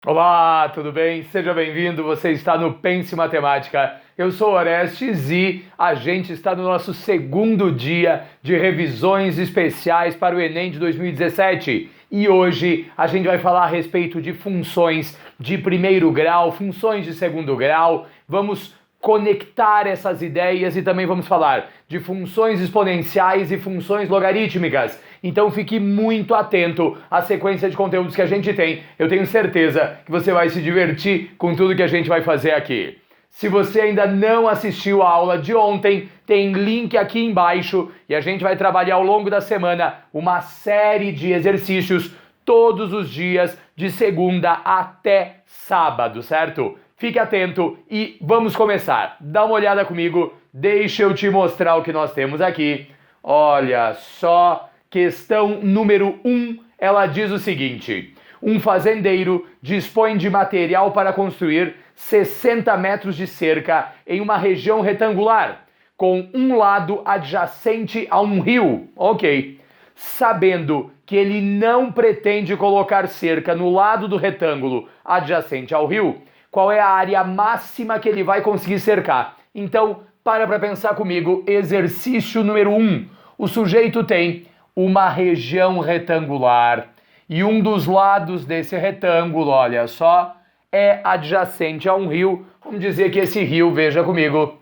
Olá, tudo bem? Seja bem-vindo, você está no Pense Matemática. Eu sou Orestes e a gente está no nosso segundo dia de revisões especiais para o Enem de 2017. E hoje a gente vai falar a respeito de funções de primeiro grau, funções de segundo grau. Vamos conectar essas ideias e também vamos falar de funções exponenciais e funções logarítmicas. Então fique muito atento à sequência de conteúdos que a gente tem. Eu tenho certeza que você vai se divertir com tudo que a gente vai fazer aqui. Se você ainda não assistiu a aula de ontem, tem link aqui embaixo e a gente vai trabalhar ao longo da semana uma série de exercícios todos os dias, de segunda até sábado, certo? Fique atento e vamos começar. Dá uma olhada comigo, deixa eu te mostrar o que nós temos aqui. Olha só, questão número 1, ela diz o seguinte: um fazendeiro dispõe de material para construir 60 metros de cerca em uma região retangular, com um lado adjacente a um rio. Ok. Sabendo que ele não pretende colocar cerca no lado do retângulo adjacente ao rio, qual é a área máxima que ele vai conseguir cercar? Então, para pensar comigo, exercício número 1. O sujeito tem uma região retangular e um dos lados desse retângulo, olha só, é adjacente a um rio. Vamos dizer que esse rio, veja comigo,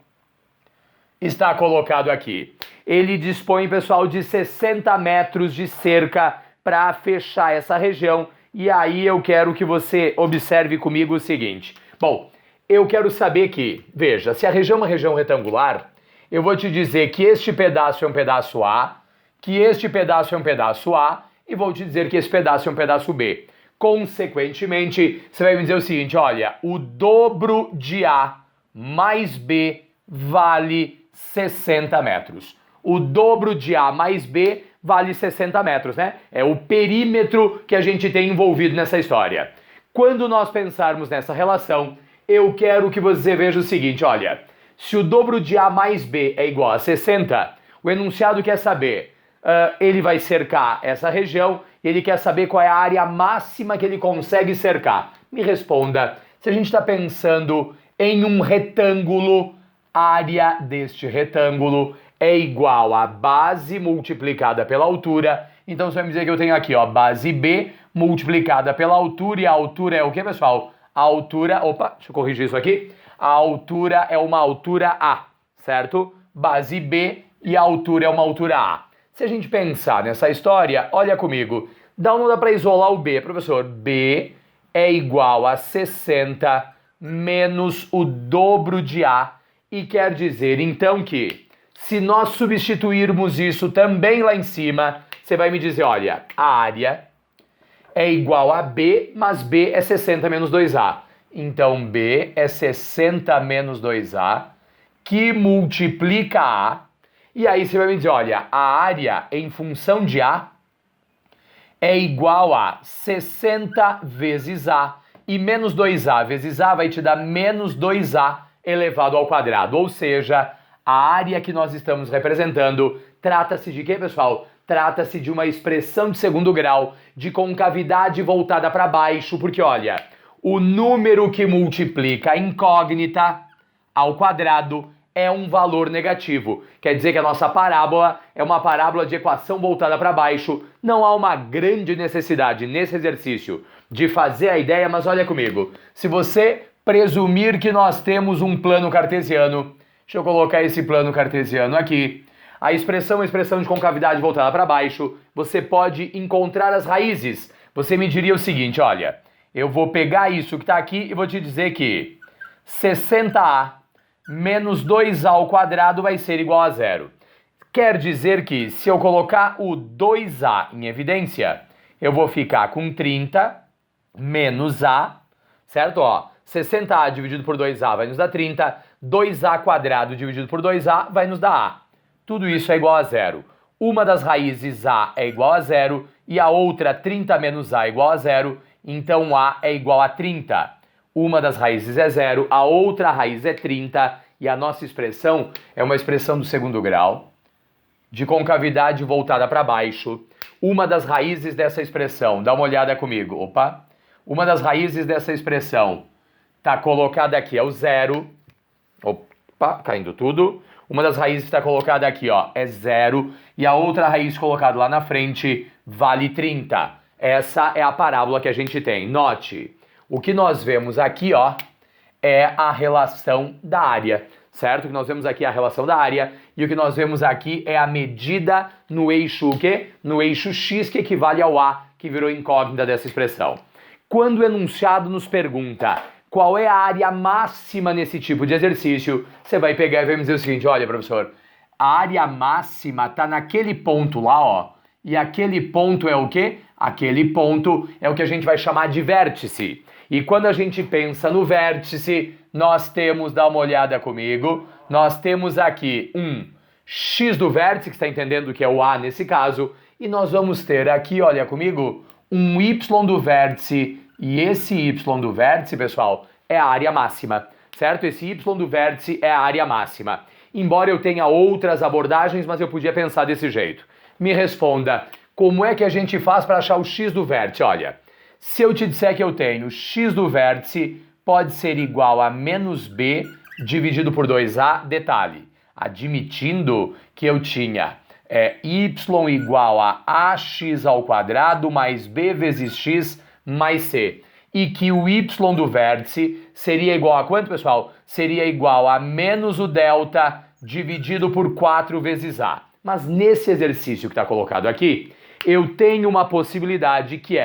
está colocado aqui. Ele dispõe, pessoal, de 60 metros de cerca para fechar essa região. E aí eu quero que você observe comigo o seguinte. Bom, eu quero saber que, veja, se a região é uma região retangular, eu vou te dizer que este pedaço é um pedaço A, que este pedaço é um pedaço A, e vou te dizer que esse pedaço é um pedaço B. Consequentemente, você vai me dizer o seguinte, olha, o dobro de A mais B vale 60 metros. O dobro de A mais B vale 60 metros, né? É o perímetro que a gente tem envolvido nessa história. Quando nós pensarmos nessa relação, eu quero que você veja o seguinte, olha, se o dobro de A mais B é igual a 60, o enunciado quer saber, ele vai cercar essa região e ele quer saber qual é a área máxima que ele consegue cercar. Me responda, se a gente está pensando em um retângulo, a área deste retângulo é igual a base multiplicada pela altura. Então você vai me dizer que eu tenho aqui, ó, base B multiplicada pela altura, e a altura é o que, pessoal? A altura, opa, deixa eu corrigir isso aqui. A altura é uma altura A, certo? Base B e a altura é uma altura A. Se a gente pensar nessa história, olha comigo, não dá para isolar o B, professor. B é igual a 60 menos o dobro de A, e quer dizer então que, se nós substituirmos isso também lá em cima, você vai me dizer, olha, a área é igual a B, mas B é 60 menos 2A. Então B é 60 menos 2A, que multiplica A. E aí você vai me dizer, olha, a área em função de A é igual a 60 vezes A. E menos 2A vezes A vai te dar menos 2A elevado ao quadrado. Ou seja, a área que nós estamos representando trata-se de quê, pessoal? Trata-se de uma expressão de segundo grau de concavidade voltada para baixo, porque olha, o número que multiplica a incógnita ao quadrado é um valor negativo. Quer dizer que a nossa parábola é uma parábola de equação voltada para baixo. Não há uma grande necessidade nesse exercício de fazer a ideia, mas olha comigo. Se você presumir que nós temos um plano cartesiano, deixa eu colocar esse plano cartesiano aqui. A expressão é expressão de concavidade voltada para baixo. Você pode encontrar as raízes. Você me diria o seguinte, olha, eu vou pegar isso que está aqui e vou te dizer que 60A menos 2A ao quadrado vai ser igual a zero. Quer dizer que, se eu colocar o 2A em evidência, eu vou ficar com 30 menos A, certo? Ó, 60A dividido por 2A vai nos dar 30, 2A quadrado dividido por 2A vai nos dar A. Tudo isso é igual a zero. Uma das raízes A é igual a zero e a outra 30 menos A é igual a zero, então A é igual a 30. Uma das raízes é zero, a outra raiz é 30 e a nossa expressão é uma expressão do segundo grau, de concavidade voltada para baixo. Uma das raízes dessa expressão, dá uma olhada comigo, opa. uma das raízes dessa expressão está colocada aqui, é o zero. Opa, caindo tudo. Uma das raízes que está colocada aqui, ó, é 0, e a outra raiz colocada lá na frente vale 30. Essa é a parábola que a gente tem. Note, o que nós vemos aqui, ó, é a relação da área, certo? O que nós vemos aqui é a relação da área, e o que nós vemos aqui é a medida no eixo o quê? No eixo x, que equivale ao A, que virou incógnita dessa expressão. Quando o enunciado nos pergunta qual é a área máxima nesse tipo de exercício, você vai pegar e vai me dizer o seguinte: olha, professor, a área máxima está naquele ponto lá, ó, e aquele ponto é o quê? Aquele ponto é o que a gente vai chamar de vértice. E quando a gente pensa no vértice, nós temos, dá uma olhada comigo, nós temos aqui um x do vértice, que está entendendo que é o A nesse caso, e nós vamos ter aqui, olha comigo, um y do vértice. E esse y do vértice, pessoal, é a área máxima, certo? Esse y do vértice é a área máxima. Embora eu tenha outras abordagens, mas eu podia pensar desse jeito. Me responda, como é que a gente faz para achar o x do vértice? Olha, se eu te disser que eu tenho x do vértice pode ser igual a menos b dividido por 2a, detalhe, admitindo que eu tinha y igual a ax ao quadrado mais b vezes x mais c, e que o y do vértice seria igual a quanto, pessoal? Seria igual a menos o delta dividido por 4 vezes a. Mas nesse exercício que está colocado aqui, eu tenho uma possibilidade que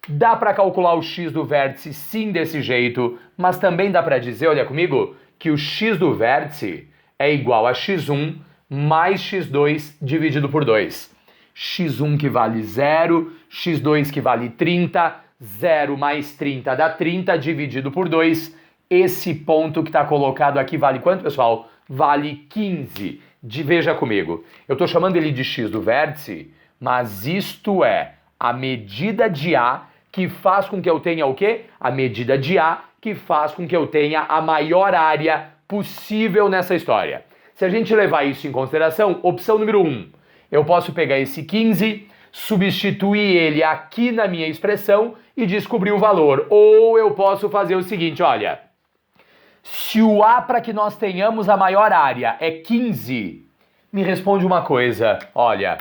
dá para calcular o x do vértice sim desse jeito, mas também dá para dizer, olha comigo, que o x do vértice é igual a x1 mais x2 dividido por 2. x1 que vale 0, x2 que vale 30, 0 mais 30 dá 30 dividido por 2. Esse ponto que está colocado aqui vale quanto, pessoal? Vale 15. Veja comigo, eu estou chamando ele de x do vértice, mas isto é a medida de A que faz com que eu tenha o quê? A medida de A que faz com que eu tenha a maior área possível nessa história. Se a gente levar isso em consideração, opção número 1, eu posso pegar esse 15, substituir ele aqui na minha expressão e descobrir o valor. Ou eu posso fazer o seguinte, olha, se o A para que nós tenhamos a maior área é 15, me responde uma coisa, olha,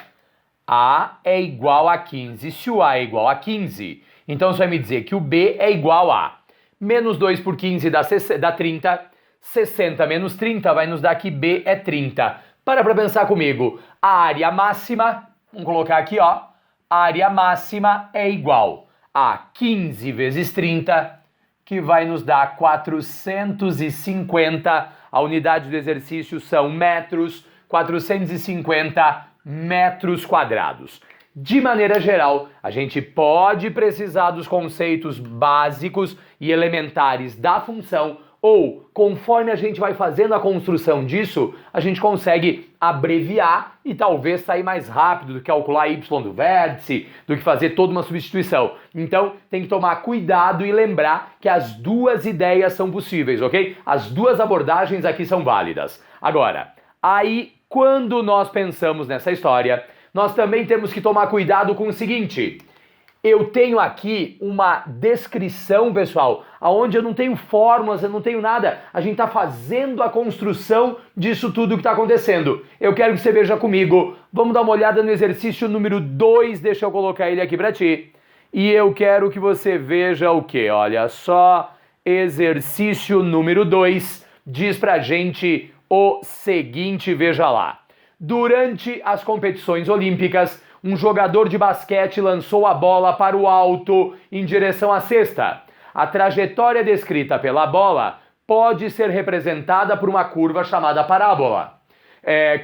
A é igual a 15. Se o A é igual a 15, então você vai me dizer que o B é igual a menos 2 por 15 dá 30, 60 menos 30 vai nos dar que B é 30. Para pensar comigo, a área máxima, vamos colocar aqui, ó, a área máxima é igual a 15 vezes 30, que vai nos dar 450, a unidade do exercício são metros, 450 metros quadrados. De maneira geral, a gente pode precisar dos conceitos básicos e elementares da função, ou, conforme a gente vai fazendo a construção disso, a gente consegue abreviar e talvez sair mais rápido do que calcular y do vértice, do que fazer toda uma substituição. Então, tem que tomar cuidado e lembrar que as duas ideias são possíveis, ok? As duas abordagens aqui são válidas. Agora, aí, quando nós pensamos nessa história, nós também temos que tomar cuidado com o seguinte: eu tenho aqui uma descrição, pessoal, onde eu não tenho fórmulas, eu não tenho nada. A gente está fazendo a construção disso tudo que está acontecendo. Eu quero que você veja comigo. Vamos dar uma olhada no exercício número 2. Deixa eu colocar ele aqui para ti. E eu quero que você veja o quê? Olha só, exercício número 2 diz pra gente o seguinte, veja lá. Durante as competições olímpicas, um jogador de basquete lançou a bola para o alto em direção à cesta. A trajetória descrita pela bola pode ser representada por uma curva chamada parábola,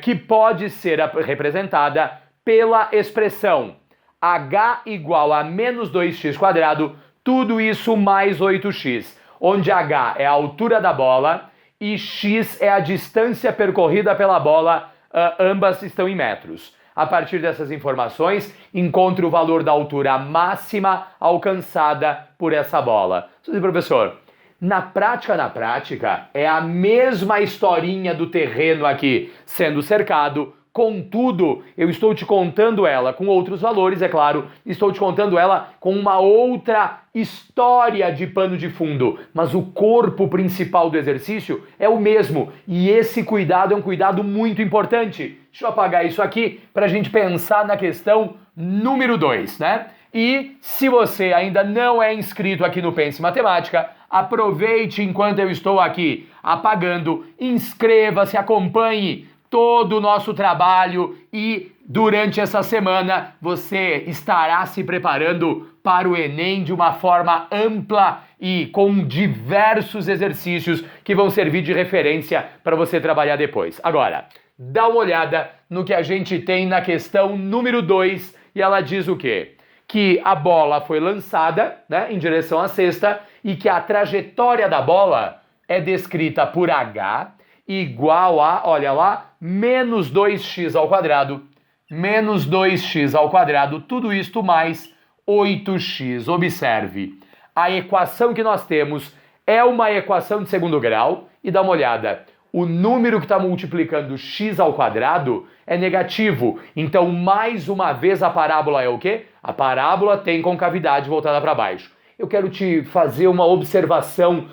que pode ser representada pela expressão h igual a menos 2x², tudo isso mais 8x, onde h é a altura da bola e x é a distância percorrida pela bola, ambas estão em metros. A partir dessas informações, encontre o valor da altura máxima alcançada por essa bola. Professor, na prática, é a mesma historinha do terreno aqui sendo cercado Contudo, eu estou te contando ela com outros valores, é claro, estou te contando ela com uma outra história de pano de fundo, mas o corpo principal do exercício é o mesmo, e esse cuidado é um cuidado muito importante. Deixa eu apagar isso aqui para a gente pensar na questão número 2, né? E se você ainda não é inscrito aqui no Pense Matemática, aproveite enquanto eu estou aqui apagando, inscreva-se, acompanhe todo o nosso trabalho e durante essa semana você estará se preparando para o Enem de uma forma ampla e com diversos exercícios que vão servir de referência para você trabalhar depois. Agora, dá uma olhada no que a gente tem na questão número 2 e ela diz o quê? Que a bola foi lançada, né, em direção à cesta e que a trajetória da bola é descrita por h igual a, olha lá, menos 2x ao quadrado, menos 2x ao quadrado, tudo isto mais 8x. Observe, a equação que nós temos é uma equação de segundo grau e dá uma olhada. O número que está multiplicando x ao quadrado é negativo. Então, mais uma vez, a parábola é o quê? A parábola tem concavidade voltada para baixo. Eu quero te fazer uma observação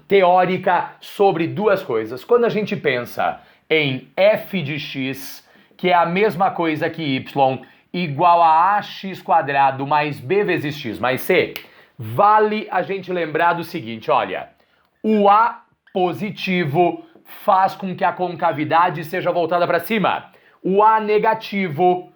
teórica sobre duas coisas. Quando a gente pensa em f de x, que é a mesma coisa que y, igual a ax quadrado mais b vezes x mais c, vale a gente lembrar do seguinte, olha, o a positivo faz com que a concavidade seja voltada para cima. O a negativo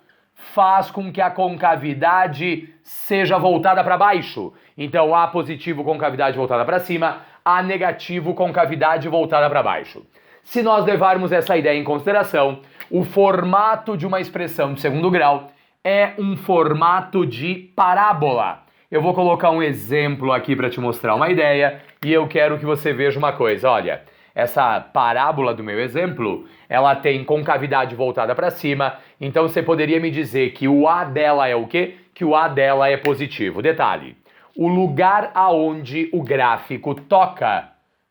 faz com que a concavidade seja voltada para baixo. Então, a positivo, concavidade voltada para cima, a negativo, concavidade voltada para baixo. Se nós levarmos essa ideia em consideração, o formato de uma expressão de segundo grau é um formato de parábola. Eu vou colocar um exemplo aqui para te mostrar uma ideia e eu quero que você veja uma coisa. Olha, essa parábola do meu exemplo, ela tem concavidade voltada para cima, então você poderia me dizer que o A dela é o quê? Que o A dela é positivo. Detalhe, o lugar aonde o gráfico toca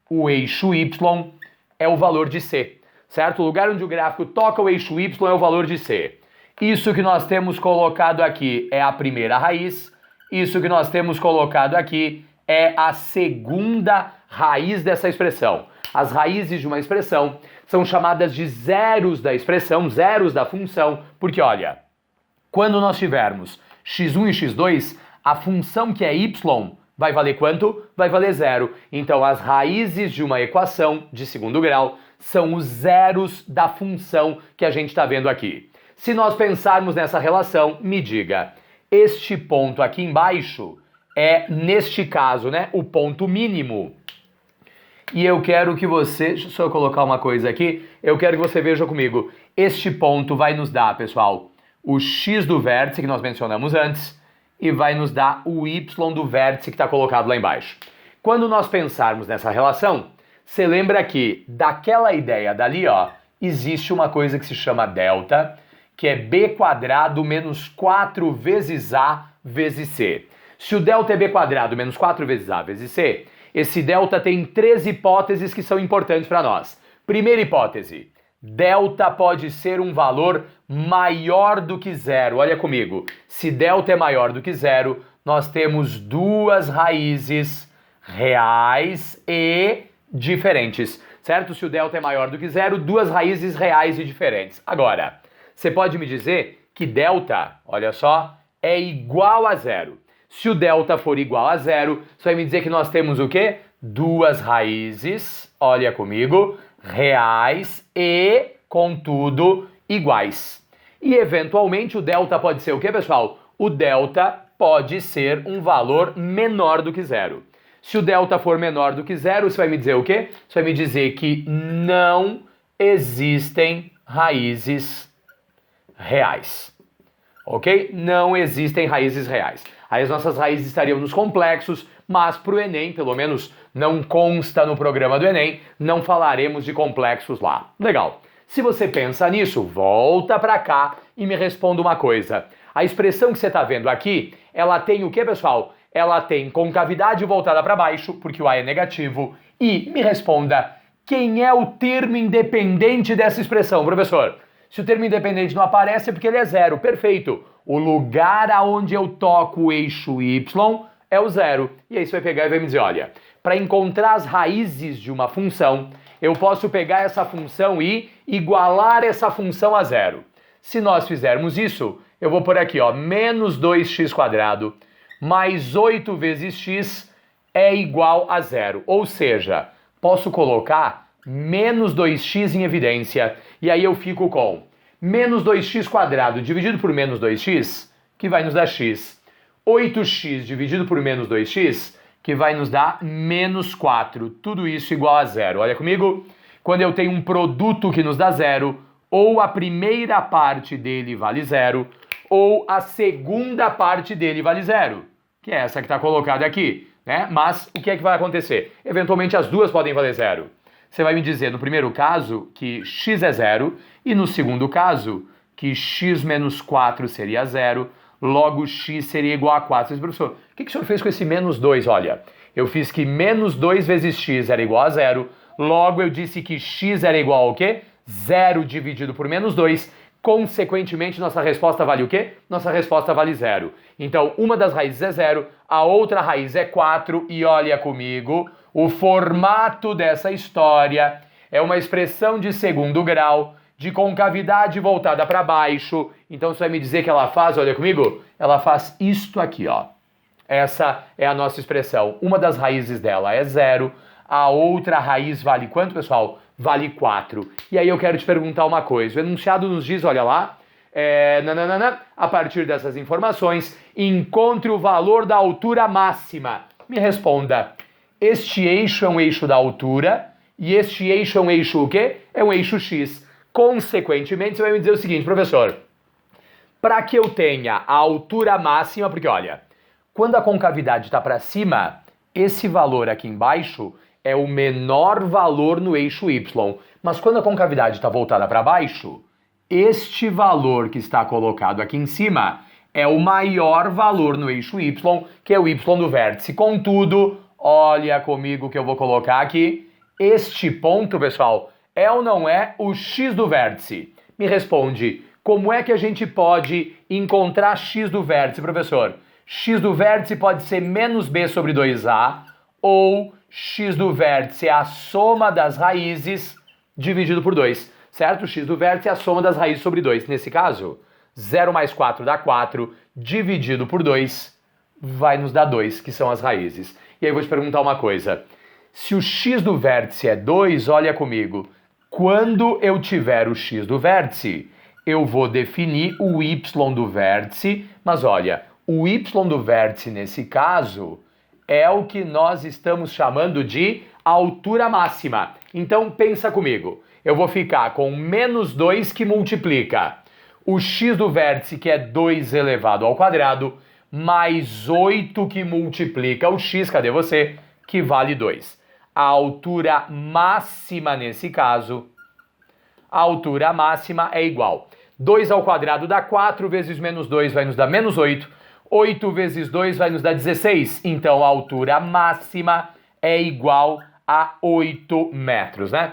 o eixo Y é o valor de C, certo? O lugar onde o gráfico toca o eixo Y é o valor de C. Isso que nós temos colocado aqui é a primeira raiz, isso que nós temos colocado aqui é a segunda raiz dessa expressão. As raízes de uma expressão são chamadas de zeros da expressão, zeros da função, porque olha, quando nós tivermos x1 e x2, a função que é y vai valer quanto? Vai valer zero. Então as raízes de uma equação de segundo grau são os zeros da função que a gente está vendo aqui. Se nós pensarmos nessa relação, me diga, este ponto aqui embaixo é, neste caso, né, o ponto mínimo. E eu quero que você, deixa eu só colocar uma coisa aqui, eu quero que você veja comigo. Este ponto vai nos dar, pessoal, o x do vértice que nós mencionamos antes e vai nos dar o y do vértice que está colocado lá embaixo. Quando nós pensarmos nessa relação, você lembra que daquela ideia dali, ó, existe uma coisa que se chama delta, que é b quadrado menos 4 vezes a vezes c. Se o delta é b quadrado menos 4 vezes a vezes c, esse delta tem 3 hipóteses que são importantes para nós. Primeira hipótese, delta pode ser um valor maior do que zero. Olha comigo, se delta é maior do que zero, nós temos duas raízes reais e diferentes, certo? Se o delta é maior do que zero, duas raízes reais e diferentes. Agora, você pode me dizer que delta, olha só, é igual a zero. Se o delta for igual a zero, você vai me dizer que nós temos o quê? Duas raízes, olha comigo, reais e, contudo, iguais. E, eventualmente, o delta pode ser o quê, pessoal? O delta pode ser um valor menor do que zero. Se o delta for menor do que zero, você vai me dizer o quê? Você vai me dizer que não existem raízes reais. Ok? Não existem raízes reais. Aí as nossas raízes estariam nos complexos, mas para o Enem, pelo menos não consta no programa do Enem, não falaremos de complexos lá. Legal. Se você pensa nisso, volta para cá e me responda uma coisa. A expressão que você está vendo aqui, ela tem o que, pessoal? Ela tem concavidade voltada para baixo, porque o A é negativo. E me responda, quem é o termo independente dessa expressão, professor? Se o termo independente não aparece é porque ele é zero. Perfeito. O lugar aonde eu toco o eixo y é o zero. E aí você vai pegar e vai me dizer, olha, para encontrar as raízes de uma função, eu posso pegar essa função e igualar essa função a zero. Se nós fizermos isso, eu vou por aqui, ó, menos 2x² mais 8 vezes x é igual a zero. Ou seja, posso colocar menos 2x em evidência. E aí eu fico com menos 2x² dividido por menos 2x, que vai nos dar x. 8x dividido por menos 2x, que vai nos dar menos 4. Tudo isso igual a zero. Olha comigo. Quando eu tenho um produto que nos dá zero, ou a primeira parte dele vale zero, ou a segunda parte dele vale zero, que é essa que está colocada aqui, né? Mas o que é que vai acontecer? Eventualmente as duas podem valer zero. Você vai me dizer no primeiro caso que x é zero e no segundo caso que x menos 4 seria zero, logo x seria igual a 4. Mas, professor, o que o senhor fez com esse menos 2? Olha, eu fiz que menos 2 vezes x era igual a zero, logo eu disse que x era igual ao quê? 0 dividido por menos 2, consequentemente nossa resposta vale o quê? Nossa resposta vale zero. Então, uma das raízes é zero, a outra raiz é 4 e olha comigo, o formato dessa história é uma expressão de segundo grau, de concavidade voltada para baixo. Então você vai me dizer que ela faz, olha comigo, ela faz isto aqui, ó. Essa é a nossa expressão. Uma das raízes dela é zero, a outra raiz vale quanto, pessoal? Vale 4. E aí eu quero te perguntar uma coisa. O enunciado nos diz, olha lá, a partir dessas informações, encontre o valor da altura máxima. Me responda, este eixo é um eixo da altura e este eixo é um eixo o quê? É um eixo x. Consequentemente, você vai me dizer o seguinte, professor, para que eu tenha a altura máxima, porque olha, quando a concavidade está para cima, esse valor aqui embaixo é o menor valor no eixo y. Mas quando a concavidade está voltada para baixo, este valor que está colocado aqui em cima é o maior valor no eixo y, que é o y do vértice. Contudo, olha comigo que eu vou colocar aqui, este ponto, pessoal, é ou não é o x do vértice? Me responde, como é que a gente pode encontrar x do vértice, professor? X do vértice pode ser menos b sobre 2a, ou x do vértice é a soma das raízes dividido por 2, certo? X do vértice é a soma das raízes sobre 2. Nesse caso, 0 mais 4 dá 4, dividido por 2 vai nos dar 2, que são as raízes. E aí eu vou te perguntar uma coisa. Se o x do vértice é 2, olha comigo, quando eu tiver o x do vértice, eu vou definir o y do vértice, mas olha, o y do vértice nesse caso é o que nós estamos chamando de altura máxima. Então pensa comigo, eu vou ficar com menos 2 que multiplica o x do vértice, que é 2 elevado ao quadrado, mais 8 que multiplica o x, cadê você? Que vale 2. A altura máxima nesse caso, a altura máxima é igual. 2 ao quadrado dá 4, vezes menos 2 vai nos dar menos 8. 8 vezes 2 vai nos dar 16. Então a altura máxima é igual a 8 metros, né?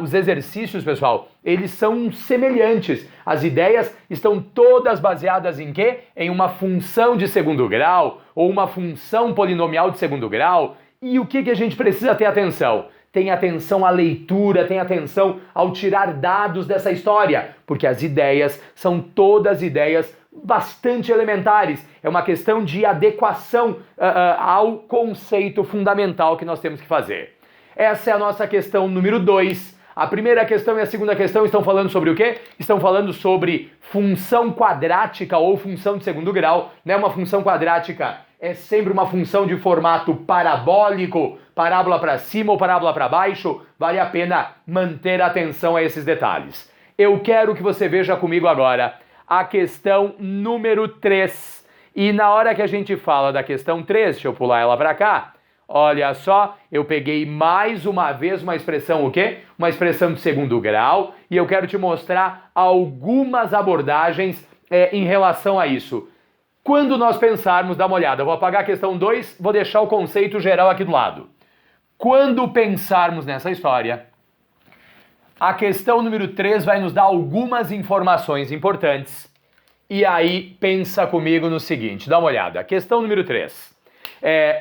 Os exercícios, pessoal, eles são semelhantes. As ideias estão todas baseadas em quê? Em uma função de segundo grau ou uma função polinomial de segundo grau. E o que a gente precisa ter atenção? Tem atenção à leitura, tem atenção ao tirar dados dessa história, porque as ideias são todas ideias bastante elementares. É uma questão de adequação ao conceito fundamental que nós temos que fazer. Essa é a nossa questão número 2. A primeira questão e a segunda questão estão falando sobre o quê? Estão falando sobre função quadrática ou função de segundo grau, né? Uma função quadrática é sempre uma função de formato parabólico, parábola para cima ou parábola para baixo. Vale a pena manter atenção a esses detalhes. Eu quero que você veja comigo agora a questão número 3. E na hora que a gente fala da questão 3, deixa eu pular ela para cá, olha só, eu peguei mais uma vez uma expressão o quê? Uma expressão de segundo grau, e eu quero te mostrar algumas abordagens em relação a isso. Quando nós pensarmos, dá uma olhada, eu vou apagar a questão 2, vou deixar o conceito geral aqui do lado. Quando pensarmos nessa história, A questão número 3 vai nos dar algumas informações importantes. E aí, pensa comigo no seguinte, dá uma olhada. Questão número 3.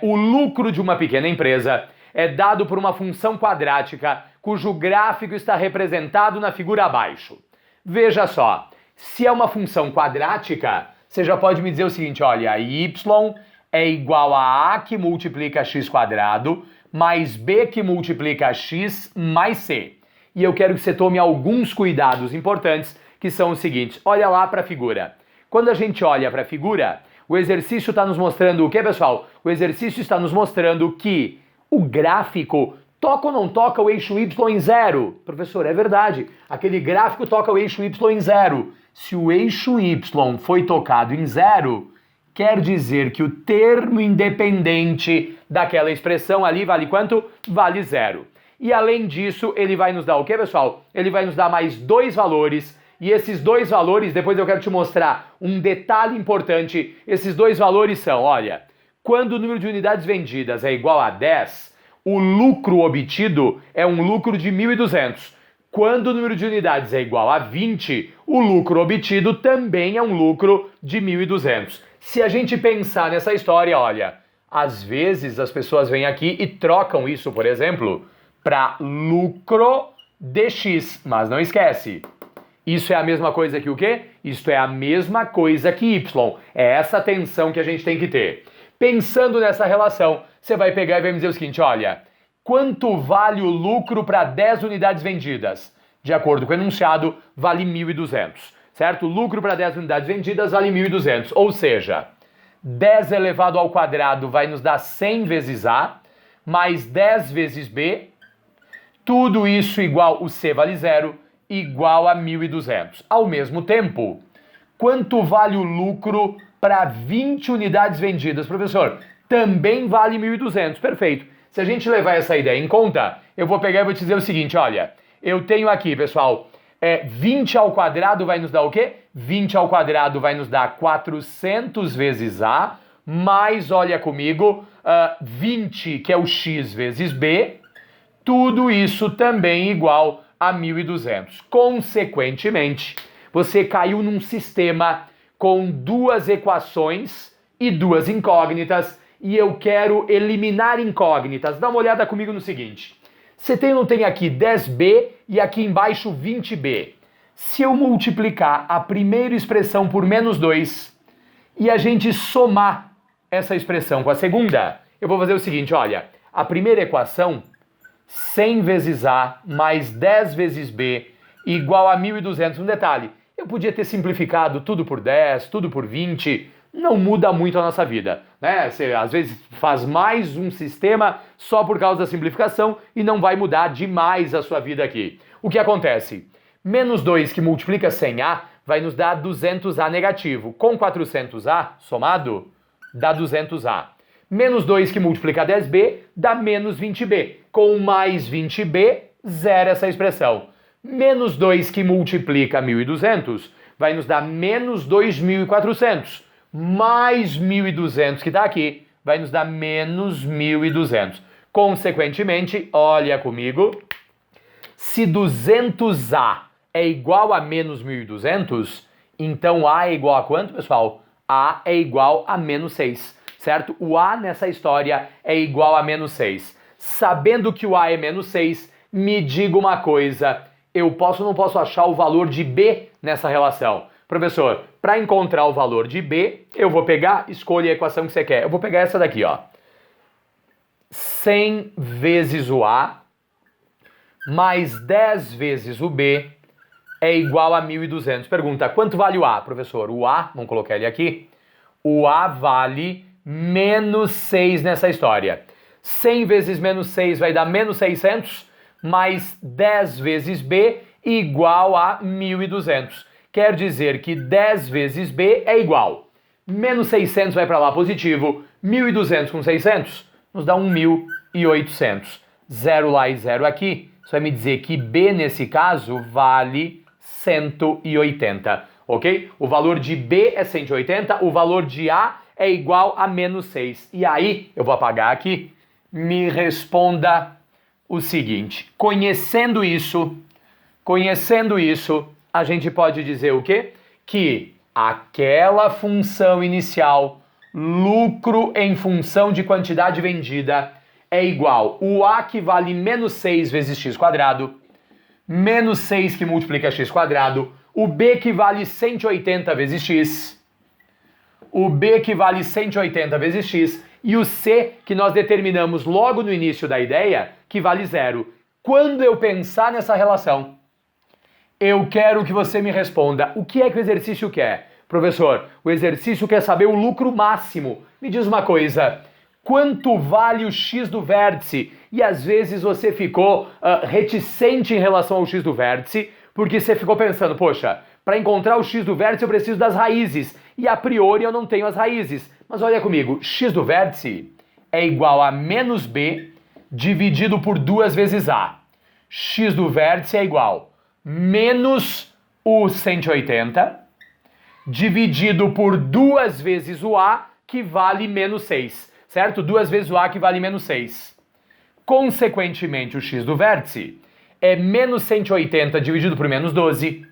O lucro de uma pequena empresa é dado por uma função quadrática cujo gráfico está representado na figura abaixo. Veja só, se é uma função quadrática, você já pode me dizer o seguinte, olha, y é igual a A que multiplica x quadrado, mais B que multiplica x mais C. E eu quero que você tome alguns cuidados importantes, que são os seguintes. Olha lá para a figura. Quando a gente olha para a figura, o exercício está nos mostrando o que, pessoal? O exercício está nos mostrando que o gráfico toca ou não toca o eixo y em zero? Professor, é verdade. Aquele gráfico toca o eixo y em zero. Se o eixo y foi tocado em zero, quer dizer que o termo independente daquela expressão ali vale quanto? Vale zero. E além disso, ele vai nos dar o que, pessoal? Ele vai nos dar mais dois valores. E esses dois valores, depois eu quero te mostrar um detalhe importante. Esses dois valores são, olha, quando o número de unidades vendidas é igual a 10, o lucro obtido é um lucro de 1.200. Quando o número de unidades é igual a 20, o lucro obtido também é um lucro de 1.200. Se a gente pensar nessa história, olha, às vezes as pessoas vêm aqui e trocam isso, por exemplo, para lucro de x, mas não esquece. Isso é a mesma coisa que o quê? Isto é a mesma coisa que y. É essa tensão que a gente tem que ter. Pensando nessa relação, você vai pegar e vai me dizer o seguinte, olha, quanto vale o lucro para 10 unidades vendidas? De acordo com o enunciado, vale 1.200, certo? O lucro para 10 unidades vendidas vale 1.200, ou seja, 10 elevado ao quadrado vai nos dar 100 vezes A, mais 10 vezes B, tudo isso igual, o C vale zero, igual a 1.200. Ao mesmo tempo, quanto vale o lucro para 20 unidades vendidas? Professor, também vale 1.200. Perfeito. Se a gente levar essa ideia em conta, eu vou pegar e vou te dizer o seguinte, olha, eu tenho aqui, pessoal, 20 ao quadrado vai nos dar o quê? 20 ao quadrado vai nos dar 400 vezes A, mais, olha comigo, 20, que é o x vezes B, tudo isso também igual a 1.200. Consequentemente, você caiu num sistema com duas equações e duas incógnitas e eu quero eliminar incógnitas. Dá uma olhada comigo no seguinte. Você não tem aqui 10b e aqui embaixo 20b. Se eu multiplicar a primeira expressão por menos 2 e a gente somar essa expressão com a segunda, eu vou fazer o seguinte, olha, a primeira equação, 100 vezes A mais 10 vezes B igual a 1.200. Um detalhe, eu podia ter simplificado tudo por 10, tudo por 20, não muda muito a nossa vida, né? Você às vezes faz mais um sistema só por causa da simplificação e não vai mudar demais a sua vida aqui. O que acontece? Menos 2 que multiplica 100A vai nos dar 200A negativo. Com 400A somado, dá 200A. Menos 2 que multiplica 10b dá menos 20b. Com mais 20b, zera essa expressão. Menos 2 que multiplica 1.200 vai nos dar menos 2.400. Mais 1.200 que está aqui vai nos dar menos 1.200. Consequentemente, olha comigo, se 200A é igual a menos 1.200, então A é igual a quanto, pessoal? A é igual a menos 6. Certo? O A nessa história é igual a menos 6. Sabendo que o A é menos 6, me diga uma coisa, eu posso ou não posso achar o valor de B nessa relação? Professor, para encontrar o valor de B, eu vou pegar, escolha a equação que você quer. Eu vou pegar essa daqui, ó. 100 vezes o A mais 10 vezes o B é igual a 1.200. Pergunta, quanto vale o A, professor? O A, vamos colocar ele aqui, o A vale menos 6 nessa história. 100 vezes menos 6 vai dar menos 600, mais 10 vezes B igual a 1.200. Quer dizer que 10 vezes B é igual. Menos 600 vai para lá positivo, 1.200 com 600 nos dá 1.800. 0 lá e 0 aqui, isso vai me dizer que B nesse caso vale 180, ok? O valor de B é 180, o valor de A é igual a menos 6. E aí, eu vou apagar aqui, me responda o seguinte. Conhecendo isso, Conhecendo isso, a gente pode dizer o quê? Que aquela função inicial, lucro em função de quantidade vendida, é igual o A que vale menos 6 vezes x quadrado, menos 6 que multiplica x quadrado, o B que vale 180 vezes x, o B que vale 180 vezes x, e o C que nós determinamos logo no início da ideia, que vale zero. Quando eu pensar nessa relação, eu quero que você me responda, o que é que o exercício quer? Professor, o exercício quer saber o lucro máximo. Me diz uma coisa, quanto vale o x do vértice? E às vezes você ficou reticente em relação ao x do vértice, porque você ficou pensando, poxa, para encontrar o x do vértice eu preciso das raízes, e a priori eu não tenho as raízes. Mas olha comigo, x do vértice é igual a menos b dividido por 2 vezes a. X do vértice é igual menos o 180 dividido por 2 vezes o a, que vale menos 6, certo? 2 vezes o a, que vale menos 6. Consequentemente, o x do vértice é menos 180 dividido por menos 12,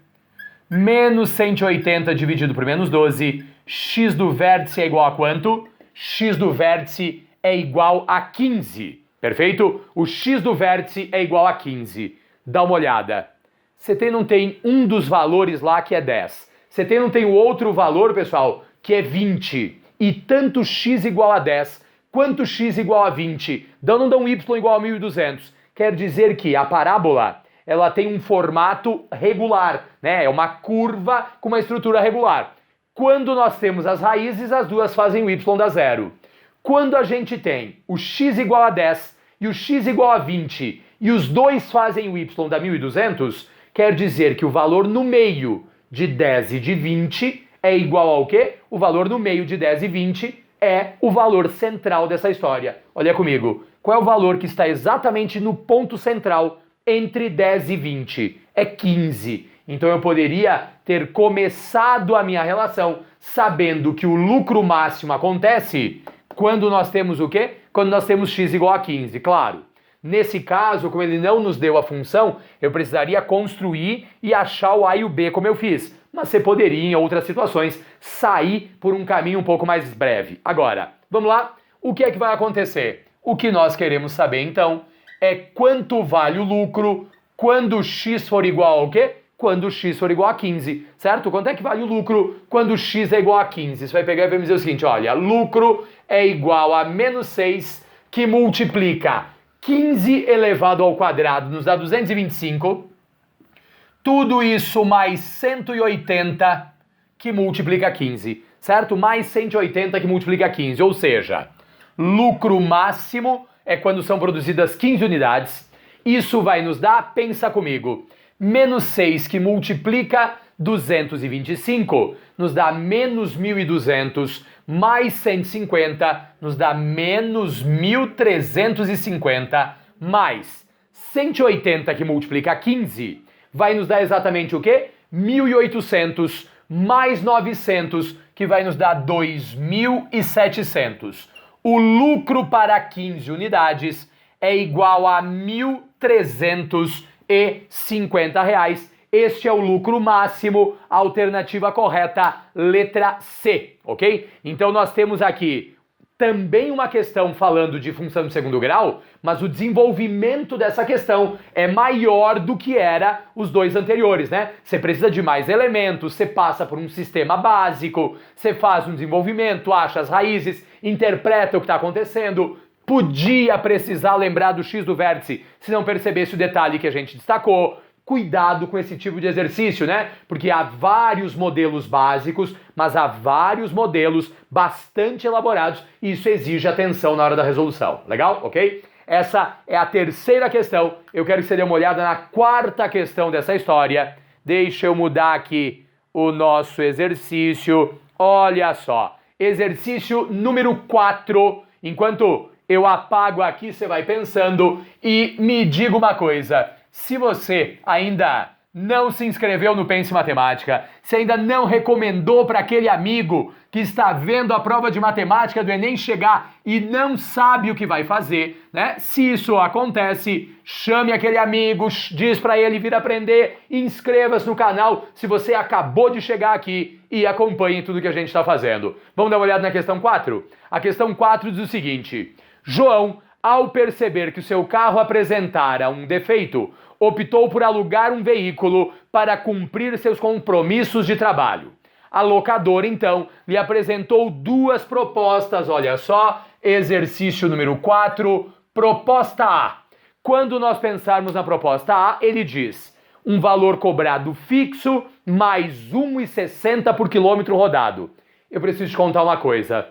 menos 180 dividido por menos 12, x do vértice é igual a quanto? X do vértice é igual a 15, perfeito? O x do vértice é igual a 15. Dá uma olhada. Você não tem um dos valores lá que é 10. Você não tem o outro valor, pessoal, que é 20. E tanto x igual a 10, quanto x igual a 20, não dá um y igual a 1.200. Quer dizer que a parábola, ela tem um formato regular, né? É uma curva com uma estrutura regular. Quando nós temos as raízes, as duas fazem o y dar zero. Quando a gente tem o x igual a 10 e o x igual a 20, e os dois fazem o y dar 1.200, quer dizer que o valor no meio de 10 e de 20 é igual ao quê? O valor no meio de 10 e 20 é o valor central dessa história. Olha comigo, qual é o valor que está exatamente no ponto central entre 10 e 20? É 15. Então eu poderia ter começado a minha relação sabendo que o lucro máximo acontece quando nós temos o quê? Quando nós temos x igual a 15, claro. Nesse caso, como ele não nos deu a função, eu precisaria construir e achar o A e o B como eu fiz. Mas você poderia, em outras situações, sair por um caminho um pouco mais breve. Agora, vamos lá? O que é que vai acontecer? O que nós queremos saber, então, é quanto vale o lucro quando x for igual ao quê? Quando x for igual a 15, certo? Quanto é que vale o lucro quando x é igual a 15? Você vai pegar e vai me dizer o seguinte, olha, lucro é igual a menos 6 que multiplica 15 elevado ao quadrado nos dá 225. Tudo isso mais 180 que multiplica 15, certo? Mais 180 que multiplica 15. Ou seja, lucro máximo é quando são produzidas 15 unidades. Isso vai nos dar, pensa comigo, menos 6 que multiplica 225 nos dá menos 1.200, mais 150 nos dá menos 1.350, mais 180 que multiplica 15 vai nos dar exatamente o quê? 1.800, mais 900 que vai nos dar 2.700. O lucro para 15 unidades é igual a R$ 1.350. Este é o lucro máximo, alternativa correta, letra C, ok? Então nós temos aqui também uma questão falando de função de segundo grau, mas o desenvolvimento dessa questão é maior do que era os dois anteriores, né? Você precisa de mais elementos, você passa por um sistema básico, você faz um desenvolvimento, acha as raízes, interpreta o que está acontecendo. Podia precisar lembrar do x do vértice se não percebesse o detalhe que a gente destacou. Cuidado com esse tipo de exercício, né? Porque há vários modelos básicos, mas há vários modelos bastante elaborados e isso exige atenção na hora da resolução. Legal? Ok? Essa é a terceira questão. Eu quero que você dê uma olhada na quarta questão dessa história. Deixa eu mudar aqui o nosso exercício. Olha só. Exercício número 4. Enquanto eu apago aqui, você vai pensando e me diga uma coisa. Se você ainda não se inscreveu no Pense Matemática, se ainda não recomendou para aquele amigo que está vendo a prova de matemática do Enem chegar e não sabe o que vai fazer, né? Se isso acontece, chame aquele amigo, diz para ele vir aprender, inscreva-se no canal se você acabou de chegar aqui e acompanhe tudo que a gente está fazendo. Vamos dar uma olhada na questão 4? A questão 4 diz o seguinte: João, ao perceber que o seu carro apresentara um defeito, optou por alugar um veículo para cumprir seus compromissos de trabalho. A locadora, então, lhe apresentou duas propostas, olha só, exercício número 4, proposta A. Quando nós pensarmos na proposta A, ele diz um valor cobrado fixo mais 1,60 por quilômetro rodado. Eu preciso te contar uma coisa.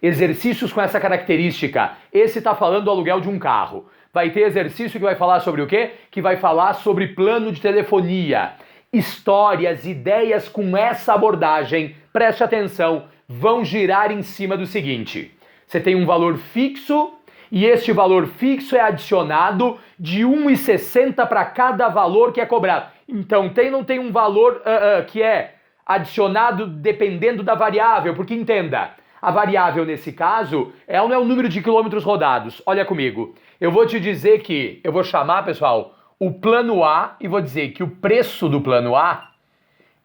Exercícios com essa característica, esse está falando do aluguel de um carro. Vai ter exercício que vai falar sobre o quê? Que vai falar sobre plano de telefonia. Histórias, ideias com essa abordagem, preste atenção, vão girar em cima do seguinte. Você tem um valor fixo e este valor fixo é adicionado de 1,60 para cada valor que é cobrado. Então não tem um valor que é adicionado dependendo da variável, porque entenda, a variável nesse caso não é o número de quilômetros rodados. Olha comigo, eu vou te dizer que, eu vou chamar, pessoal, o plano A e vou dizer que o preço do plano A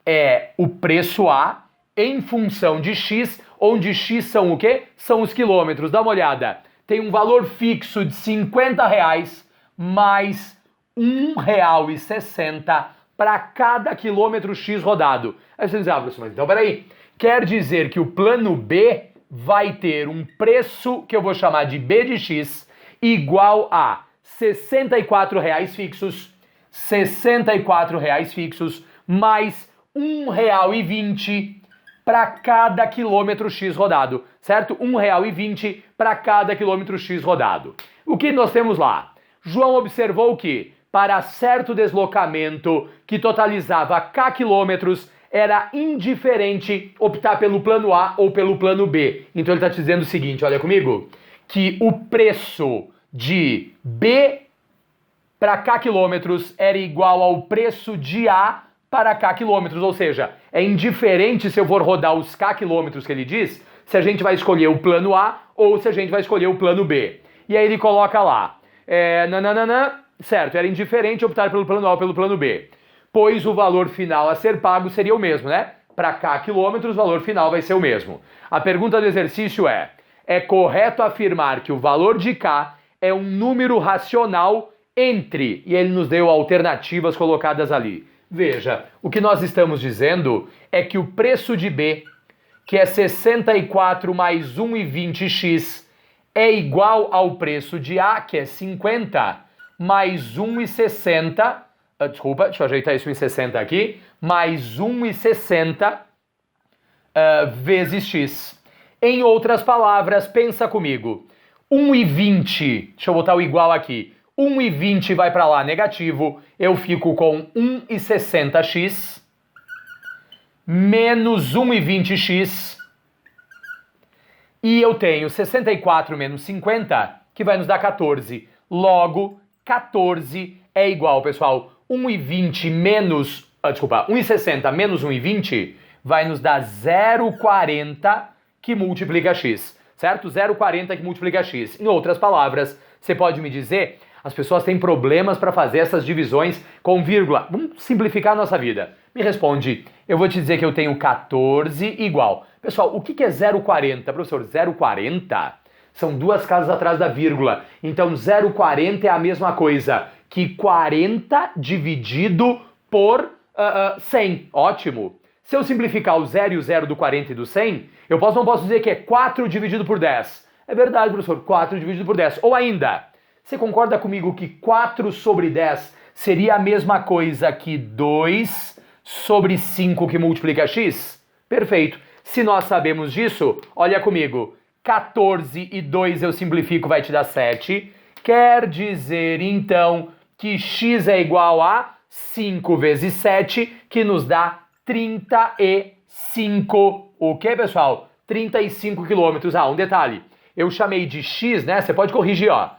é o preço A em função de X, onde X são o quê? São os quilômetros. Dá uma olhada. Tem um valor fixo de R$50 mais R$1,60 para cada quilômetro X rodado. Aí você diz, professor, mas então peraí. Quer dizer que o plano B vai ter um preço que eu vou chamar de B de X igual a R$64 fixos, R$64 fixos, mais R$1,20 para cada quilômetro X rodado, certo? R$1,20 para cada quilômetro X rodado. O que nós temos lá? João observou que, para certo deslocamento que totalizava K quilômetros, era indiferente optar pelo plano A ou pelo plano B. Então ele está te dizendo o seguinte, olha comigo, que o preço de B para K quilômetros era igual ao preço de A para K quilômetros, ou seja, é indiferente se eu for rodar os K quilômetros que ele diz, se a gente vai escolher o plano A ou se a gente vai escolher o plano B. E aí ele coloca lá, certo, era indiferente optar pelo plano A ou pelo plano B, pois o valor final a ser pago seria o mesmo, né? Para K quilômetros, o valor final vai ser o mesmo. A pergunta do exercício é correto afirmar que o valor de K é um número racional entre, e ele nos deu alternativas colocadas ali. Veja, o que nós estamos dizendo é que o preço de B, que é 64 mais 1,20x, é igual ao preço de A, que é 50, mais 1,60, desculpa, deixa eu ajeitar isso em 60 aqui, mais 1,60 vezes x. Em outras palavras, pensa comigo, 1,20, deixa eu botar o igual aqui, 1,20 vai para lá negativo, eu fico com 1,60x menos 1,20x e eu tenho 64 menos 50, que vai nos dar 14. Logo, 14 é igual, pessoal, 1,20 menos, 1,60 menos 1,20 vai nos dar 0,40 que multiplica x, certo? 0,40 que multiplica x. Em outras palavras, você pode me dizer, as pessoas têm problemas para fazer essas divisões com vírgula. Vamos simplificar a nossa vida. Me responde, eu vou te dizer que eu tenho 14 igual. Pessoal, o que é 0,40? Professor, 0,40 são duas casas atrás da vírgula. Então 0,40 é a mesma coisa que 40 dividido por 100. Ótimo. Se eu simplificar o 0 e o 0 do 40 e do 100, eu não posso dizer que é 4 dividido por 10. É verdade, professor, 4 dividido por 10. Ou ainda, você concorda comigo que 4 sobre 10 seria a mesma coisa que 2 sobre 5 que multiplica x? Perfeito. Se nós sabemos disso, olha comigo. 14 e 2 eu simplifico, vai te dar 7. Quer dizer, então, que x é igual a 5 vezes 7, que nos dá 35. O que, pessoal? 35 quilômetros. Um detalhe. Eu chamei de x, né? Você pode corrigir, ó.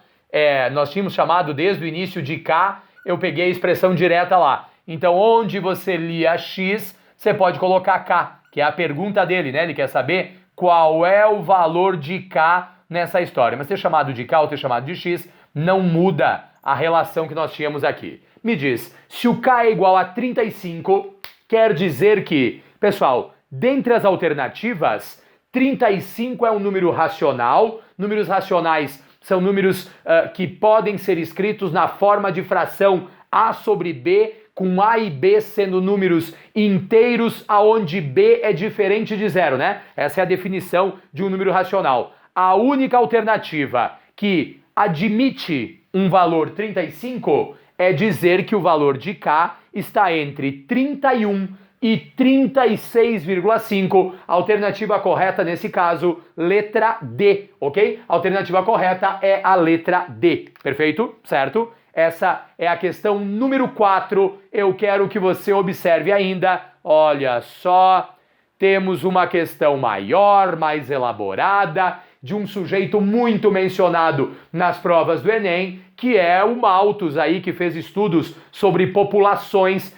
Nós tínhamos chamado desde o início de K, eu peguei a expressão direta lá. Então, onde você lia X, você pode colocar K, que é a pergunta dele, né? Ele quer saber qual é o valor de K nessa história. Mas ter chamado de K ou ter chamado de X não muda a relação que nós tínhamos aqui. Me diz, se o K é igual a 35, quer dizer que, pessoal, dentre as alternativas, 35 é um número racional. Números racionais são números que podem ser escritos na forma de fração A sobre B, com A e B sendo números inteiros, aonde B é diferente de zero, né? Essa é a definição de um número racional. A única alternativa que admite um valor 35 é dizer que o valor de K está entre 31 e 36,5. A alternativa correta nesse caso, letra D, ok? A alternativa correta é a letra D, perfeito? Certo? Essa é a questão número 4. Eu quero que você observe ainda. Olha só, temos uma questão maior, mais elaborada, de um sujeito muito mencionado nas provas do Enem, que é o Malthus aí, que fez estudos sobre populações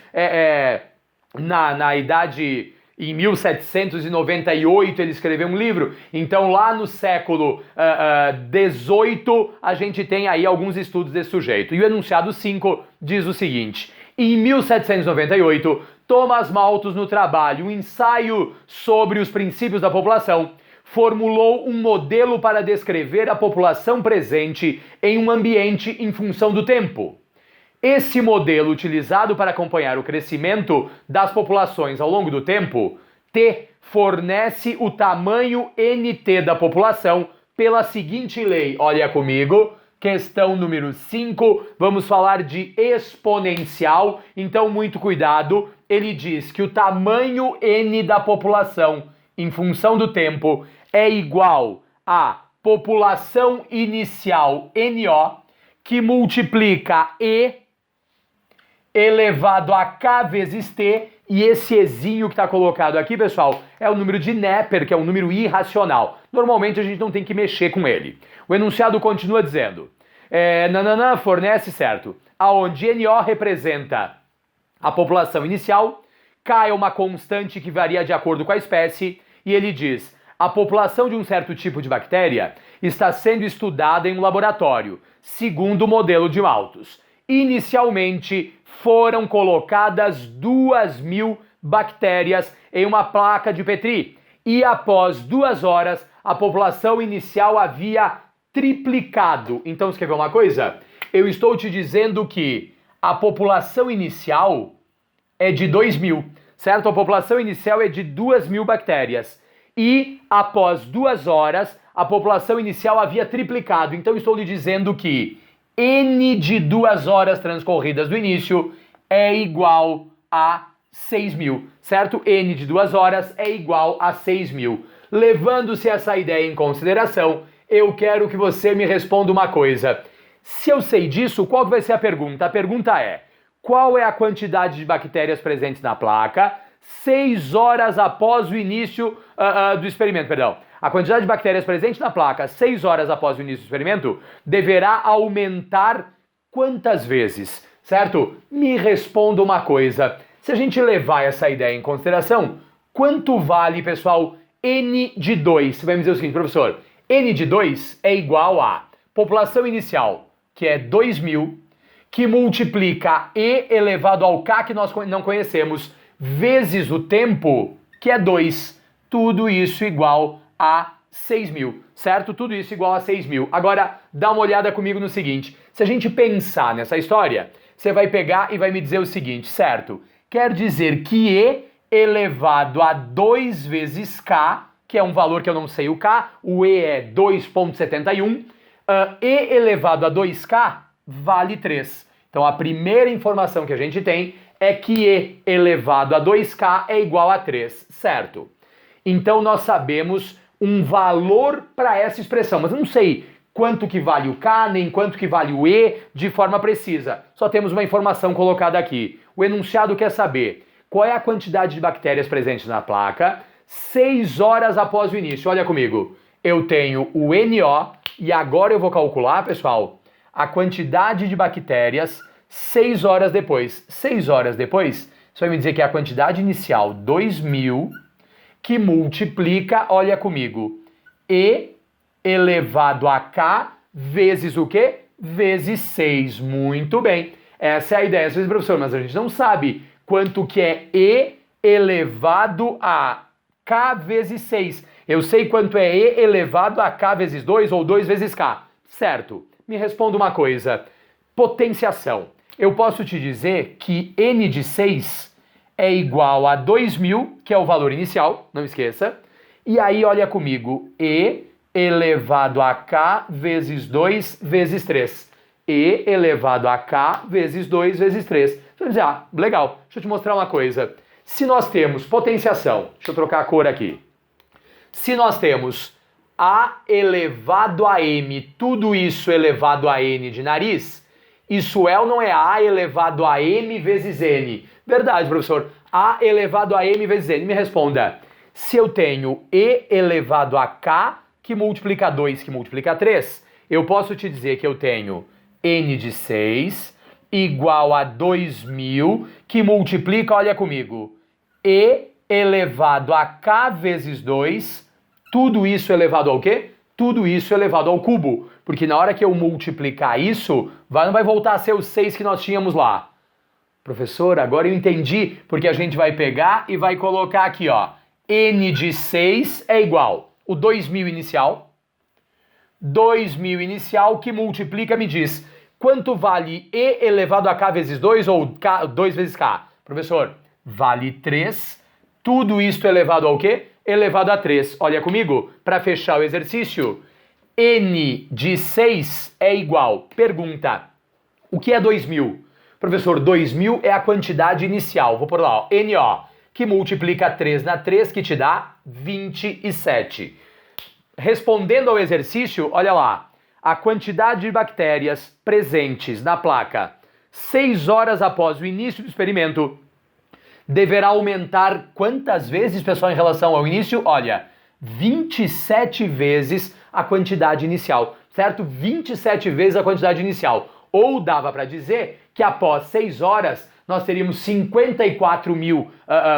na idade... Em 1798 ele escreveu um livro, então lá no século XVIII a gente tem aí alguns estudos desse sujeito. E o enunciado 5 diz o seguinte: em 1798, Thomas Malthus, no trabalho Um Ensaio sobre os Princípios da População, formulou um modelo para descrever a população presente em um ambiente em função do tempo. Esse modelo, utilizado para acompanhar o crescimento das populações ao longo do tempo, T fornece o tamanho NT da população pela seguinte lei. Olha comigo, questão número 5, vamos falar de exponencial, então muito cuidado. Ele diz que o tamanho N da população em função do tempo é igual a população inicial NO, que multiplica E elevado a K vezes T, e esse Ezinho que está colocado aqui, pessoal, é o número de Neper, que é um número irracional. Normalmente a gente não tem que mexer com ele. O enunciado continua dizendo, fornece, certo, aonde NO representa a população inicial, K é uma constante que varia de acordo com a espécie, e ele diz, a população de um certo tipo de bactéria está sendo estudada em um laboratório, segundo o modelo de Malthus. Inicialmente, foram colocadas 2.000 bactérias em uma placa de Petri e após 2 horas a população inicial havia triplicado. Então, escreveu uma coisa? Eu estou te dizendo que a população inicial é de 2.000, certo? A população inicial é de 2.000 bactérias e após 2 horas a população inicial havia triplicado. Então, estou lhe dizendo que N de 2 horas transcorridas do início é igual a 6.000, certo? N de 2 horas é igual a 6.000. Levando-se essa ideia em consideração, eu quero que você me responda uma coisa. Se eu sei disso, qual vai ser a pergunta? A pergunta é, qual é a quantidade de bactérias presentes na placa 6 horas após o início do experimento, perdão. A quantidade de bactérias presentes na placa 6 horas após o início do experimento deverá aumentar quantas vezes, certo? Me responda uma coisa. Se a gente levar essa ideia em consideração, quanto vale, pessoal, N de 2? Você vai me dizer o seguinte, professor, N de 2 é igual a população inicial, que é 2.000, que multiplica E elevado ao K, que nós não conhecemos, vezes o tempo, que é 2. Tudo isso igual a 6.000, certo? Tudo isso igual a 6.000. Agora, dá uma olhada comigo no seguinte. Se a gente pensar nessa história, você vai pegar e vai me dizer o seguinte, certo? Quer dizer que E elevado a 2 vezes K, que é um valor que eu não sei o K, o E é 2,71, E elevado a 2K vale 3. Então, a primeira informação que a gente tem é que E elevado a 2K é igual a 3, certo? Então, nós sabemos um valor para essa expressão, mas eu não sei quanto que vale o K, nem quanto que vale o E de forma precisa. Só temos uma informação colocada aqui. O enunciado quer saber qual é a quantidade de bactérias presentes na placa 6 horas após o início. Olha comigo, eu tenho o NO e agora eu vou calcular, pessoal, a quantidade de bactérias 6 horas depois. 6 horas depois, você vai me dizer que é a quantidade inicial, 2.000, que multiplica, olha comigo, E elevado a K vezes o quê? Vezes 6. Muito bem. Essa é a ideia. Às vezes, professor, mas a gente não sabe quanto que é E elevado a K vezes 6. Eu sei quanto é E elevado a K vezes 2 ou 2 vezes K. Certo. Me responda uma coisa. Potenciação. Eu posso te dizer que N de 6 é igual a 2.000, que é o valor inicial, não esqueça. E aí, olha comigo, E elevado a K vezes 2 vezes 3. E elevado a K vezes 2 vezes 3. Você vai dizer, ah, legal, deixa eu te mostrar uma coisa. Se nós temos potenciação, deixa eu trocar a cor aqui. Se nós temos A elevado a M, tudo isso elevado a N de nariz, isso é ou não é A elevado a M vezes N? Verdade, professor. A elevado a M vezes N. Me responda. Se eu tenho E elevado a K, que multiplica 2, que multiplica 3, eu posso te dizer que eu tenho N de 6 igual a 2.000, que multiplica, olha comigo, E elevado a K vezes 2, tudo isso elevado ao quê? Tudo isso elevado ao cubo, porque na hora que eu multiplicar isso, não vai voltar a ser os 6 que nós tínhamos lá. Professor, agora eu entendi, porque a gente vai pegar e vai colocar aqui, ó, N de 6 é igual o 2.000 inicial, 2.000 inicial que multiplica, me diz, quanto vale E elevado a K vezes 2 ou K, 2 vezes K? Professor, vale 3, tudo isso elevado ao quê? Elevado a 3. Olha comigo, para fechar o exercício, N de 6 é igual, pergunta, o que é 2.000? Professor, 2.000 é a quantidade inicial, vou por lá, ó, NO, que multiplica 3 na 3, que te dá 27. Respondendo ao exercício, olha lá, a quantidade de bactérias presentes na placa 6 horas após o início do experimento deverá aumentar quantas vezes, pessoal, em relação ao início? Olha, 27 vezes a quantidade inicial, certo? 27 vezes a quantidade inicial. Ou dava para dizer que após 6 horas nós teríamos 54.000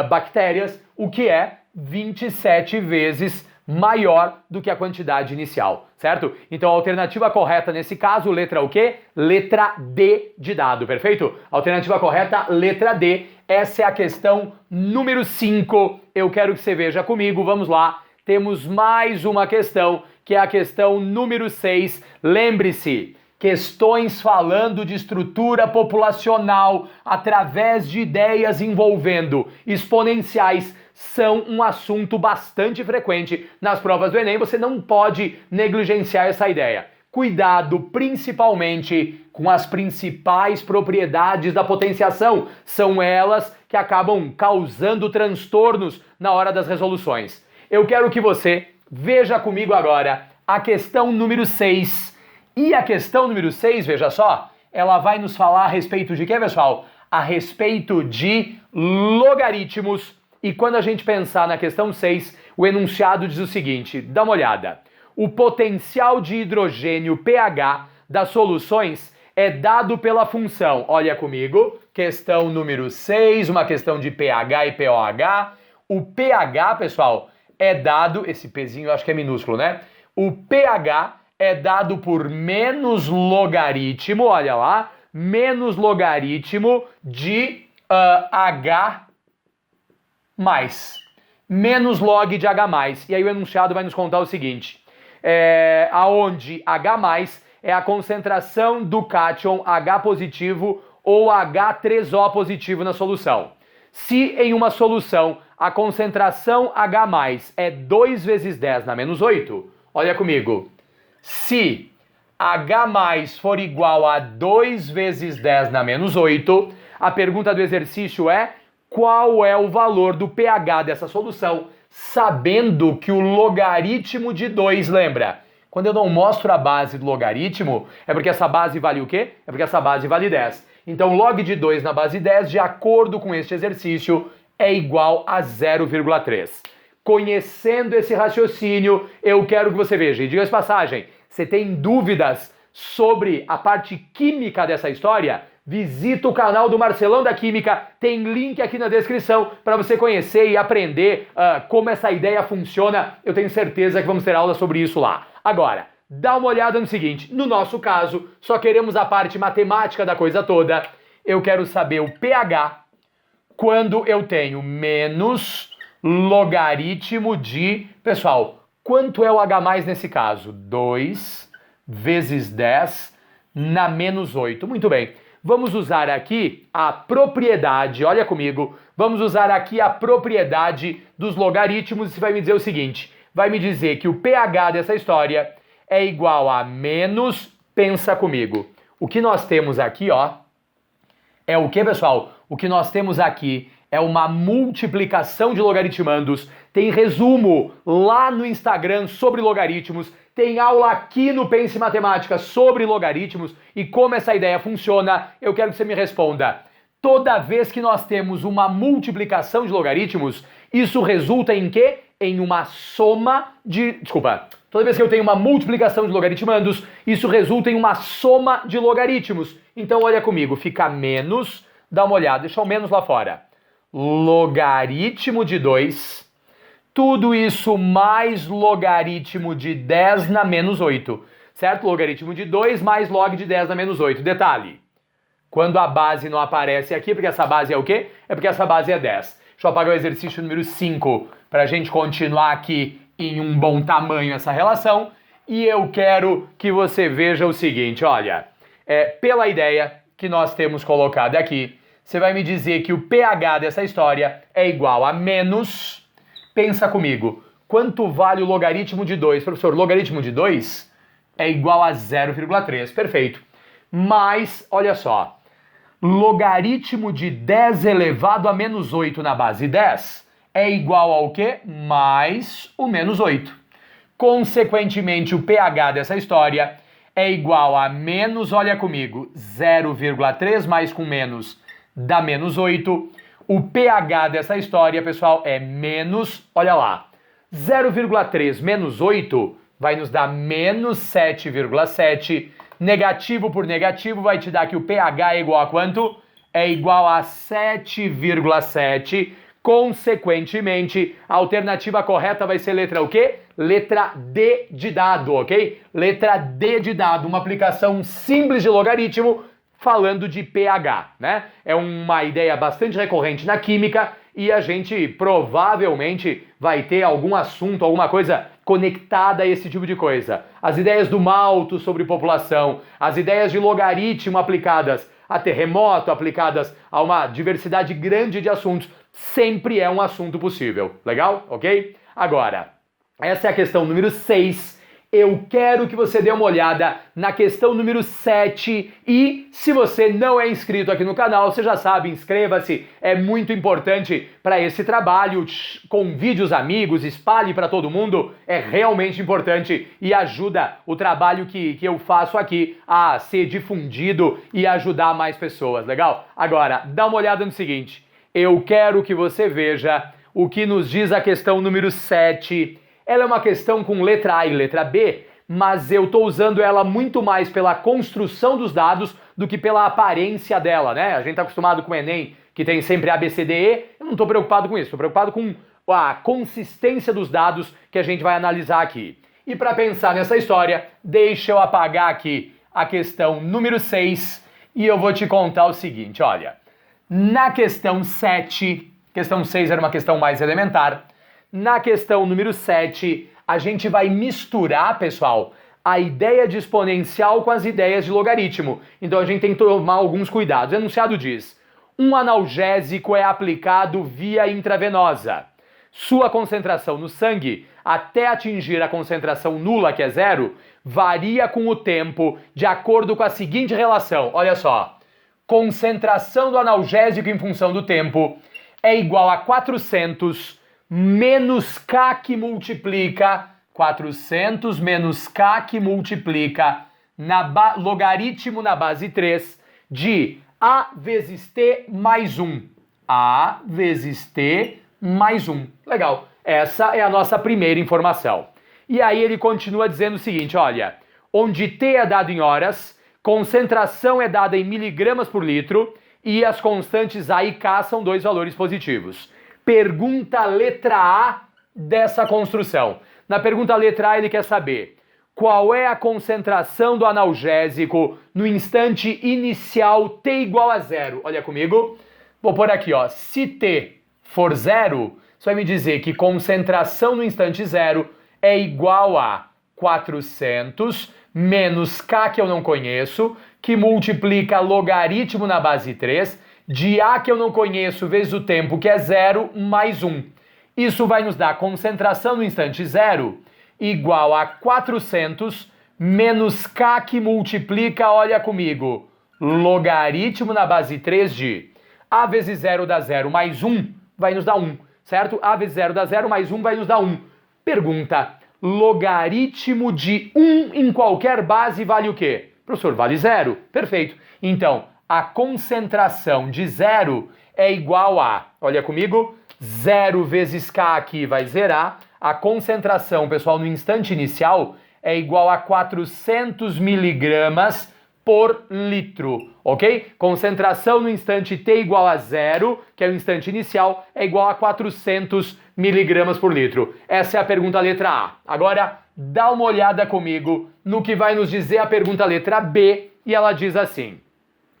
bactérias, o que é 27 vezes maior do que a quantidade inicial, certo? Então a alternativa correta nesse caso, letra o quê? Letra D de dado, perfeito? Alternativa correta, letra D. Essa é a questão número 5. Eu quero que você veja comigo, vamos lá. Temos mais uma questão, que é a questão número 6. Lembre-se, questões falando de estrutura populacional através de ideias envolvendo exponenciais são um assunto bastante frequente nas provas do Enem. Você não pode negligenciar essa ideia. Cuidado principalmente com as principais propriedades da potenciação. São elas que acabam causando transtornos na hora das resoluções. Eu quero que você veja comigo agora a questão número 6. E a questão número 6, veja só, ela vai nos falar a respeito de quê, pessoal? A respeito de logaritmos. E quando a gente pensar na questão 6, o enunciado diz o seguinte, dá uma olhada. O potencial de hidrogênio pH das soluções é dado pela função, olha comigo, questão número 6, uma questão de pH e pOH. O pH, pessoal, é dado, esse Pzinho eu acho que é minúsculo, né? O pH é dado por menos logaritmo, olha lá, menos logaritmo de H mais, menos log de H mais. E aí o enunciado vai nos contar o seguinte, aonde H mais é a concentração do cátion H positivo ou H3O positivo na solução. Se em uma solução a concentração H mais é 2 vezes 10 na menos 8, olha comigo, se H mais for igual a 2 vezes 10 na menos 8, a pergunta do exercício é qual é o valor do pH dessa solução, sabendo que o logaritmo de 2, lembra? Quando eu não mostro a base do logaritmo, é porque essa base vale o quê? É porque essa base vale 10. Então log de 2 na base 10, de acordo com este exercício, é igual a 0,3. Conhecendo esse raciocínio, eu quero que você veja, e diga de passagem, você tem dúvidas sobre a parte química dessa história, visita o canal do Marcelão da Química, tem link aqui na descrição para você conhecer e aprender como essa ideia funciona. Eu tenho certeza que vamos ter aula sobre isso lá. Agora, dá uma olhada no seguinte, no nosso caso, só queremos a parte matemática da coisa toda. Eu quero saber o pH quando eu tenho menos logaritmo de... Pessoal, quanto é o H+ nesse caso? 2 vezes 10 na menos 8. Muito bem. Vamos usar aqui a propriedade, olha comigo, vamos usar aqui a propriedade dos logaritmos e você vai me dizer o seguinte, vai me dizer que o pH dessa história é igual a menos, pensa comigo, o que nós temos aqui, ó, é o que, pessoal? O que nós temos aqui é uma multiplicação de logaritmandos, tem resumo lá no Instagram sobre logaritmos, tem aula aqui no Pense Matemática sobre logaritmos e como essa ideia funciona. Eu quero que você me responda. Toda vez que nós temos uma multiplicação de logaritmos, isso resulta em quê? Em uma soma de... Desculpa. Toda vez que eu tenho uma multiplicação de logaritmandos, isso resulta em uma soma de logaritmos. Então olha comigo, fica menos, dá uma olhada, deixa o menos lá fora. Logaritmo de 2... Tudo isso mais logaritmo de 10 na menos 8, certo? Logaritmo de 2 mais log de 10 na menos 8. Detalhe, quando a base não aparece aqui, porque essa base é o quê? É porque essa base é 10. Deixa eu apagar o exercício número 5 para a gente continuar aqui em um bom tamanho essa relação. E eu quero que você veja o seguinte, olha, pela ideia que nós temos colocado aqui, você vai me dizer que o pH dessa história é igual a menos... Pensa comigo, quanto vale o logaritmo de 2? Professor, logaritmo de 2 é igual a 0,3, perfeito. Mas, olha só, logaritmo de 10 elevado a menos 8 na base 10 é igual ao quê? Mais o menos 8. Consequentemente, o pH dessa história é igual a menos, olha comigo, 0,3 mais com menos dá menos 8. O pH dessa história, pessoal, é menos, olha lá, 0,3 menos 8 vai nos dar menos 7,7. Negativo por negativo vai te dar que o pH é igual a quanto? É igual a 7,7. Consequentemente, a alternativa correta vai ser letra o quê? Letra D de dado, ok? Letra D de dado, uma aplicação simples de logaritmo, falando de pH, né? É uma ideia bastante recorrente na química e a gente provavelmente vai ter algum assunto, alguma coisa conectada a esse tipo de coisa. As ideias do Malthus sobre população, as ideias de logaritmo aplicadas a terremoto, aplicadas a uma diversidade grande de assuntos, sempre é um assunto possível. Legal? Ok? Agora, essa é a questão número 6. Eu quero que você dê uma olhada na questão número 7 e se você não é inscrito aqui no canal, você já sabe, inscreva-se, é muito importante para esse trabalho, convide os amigos, espalhe para todo mundo, é realmente importante e ajuda o trabalho que eu faço aqui a ser difundido e ajudar mais pessoas, legal? Agora, dá uma olhada no seguinte, eu quero que você veja o que nos diz a questão número 7. Ela é uma questão com letra A e letra B, mas eu estou usando ela muito mais pela construção dos dados do que pela aparência dela, né? A gente está acostumado com o Enem, que tem sempre A, B, C, D, E. Eu não estou preocupado com isso, estou preocupado com a consistência dos dados que a gente vai analisar aqui. E para pensar nessa história, deixa eu apagar aqui a questão número 6 e eu vou te contar o seguinte, olha. Na questão 7, questão 6 era uma questão mais elementar, na questão número 7, a gente vai misturar, pessoal, a ideia de exponencial com as ideias de logaritmo. Então a gente tem que tomar alguns cuidados. O enunciado diz, um analgésico é aplicado via intravenosa. Sua concentração no sangue, até atingir a concentração nula, que é 0, varia com o tempo de acordo com a seguinte relação. Olha só, concentração do analgésico em função do tempo é igual a 400 menos K que multiplica, 400 menos K que multiplica logaritmo na base 3 de A vezes T mais 1. A vezes T mais 1. Legal. Essa é a nossa primeira informação. E aí ele continua dizendo o seguinte, olha, onde T é dado em horas, concentração é dada em miligramas por litro e as constantes A e K são dois valores positivos. Pergunta letra A dessa construção. Na pergunta letra A ele quer saber qual é a concentração do analgésico no instante inicial T igual a 0. Olha comigo. Vou pôr aqui, ó. Se T for 0, você vai me dizer que concentração no instante 0 é igual a 400 menos K, que eu não conheço, que multiplica logaritmo na base 3, de A, que eu não conheço, vezes o tempo, que é 0, mais 1. Isso vai nos dar concentração no instante 0 igual a 400 menos K, que multiplica, olha comigo, logaritmo na base 3 de A vezes 0 dá 0, mais 1 vai nos dar 1, certo? A vezes 0 dá 0, mais 1 vai nos dar 1. Pergunta, logaritmo de 1 em qualquer base vale o quê? Professor, vale 0. Perfeito. Então, a concentração de 0 é igual a, olha comigo, 0 vezes K aqui vai zerar. A concentração, pessoal, no instante inicial é igual a 400 miligramas por litro, ok? Concentração no instante T igual a 0, que é o instante inicial, é igual a 400 miligramas por litro. Essa é a pergunta letra A. Agora, dá uma olhada comigo no que vai nos dizer a pergunta letra B, e ela diz assim: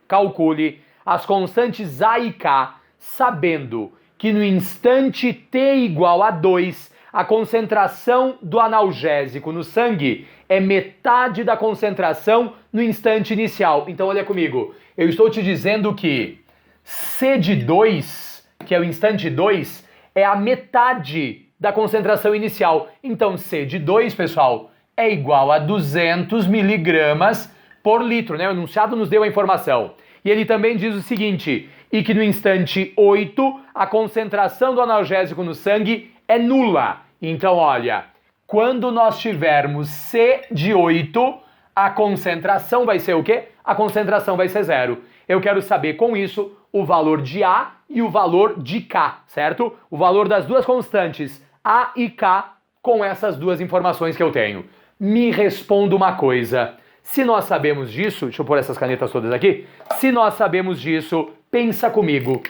calcule as constantes A e K, sabendo que no instante T igual a 2, a concentração do analgésico no sangue é metade da concentração no instante inicial. Então, olha comigo, eu estou te dizendo que C de 2, que é o instante 2, é a metade da concentração inicial. Então, C de 2, pessoal, é igual a 200 miligramas por litro, né? O enunciado nos deu a informação. E ele também diz o seguinte, e que no instante 8, a concentração do analgésico no sangue é nula. Então, olha, quando nós tivermos C de 8, a concentração vai ser o quê? A concentração vai ser 0. Eu quero saber com isso o valor de A e o valor de K, certo? O valor das duas constantes, A e K, com essas duas informações que eu tenho. Me responda uma coisa. Se nós sabemos disso, deixa eu pôr essas canetas todas aqui. Se nós sabemos disso, pensa comigo.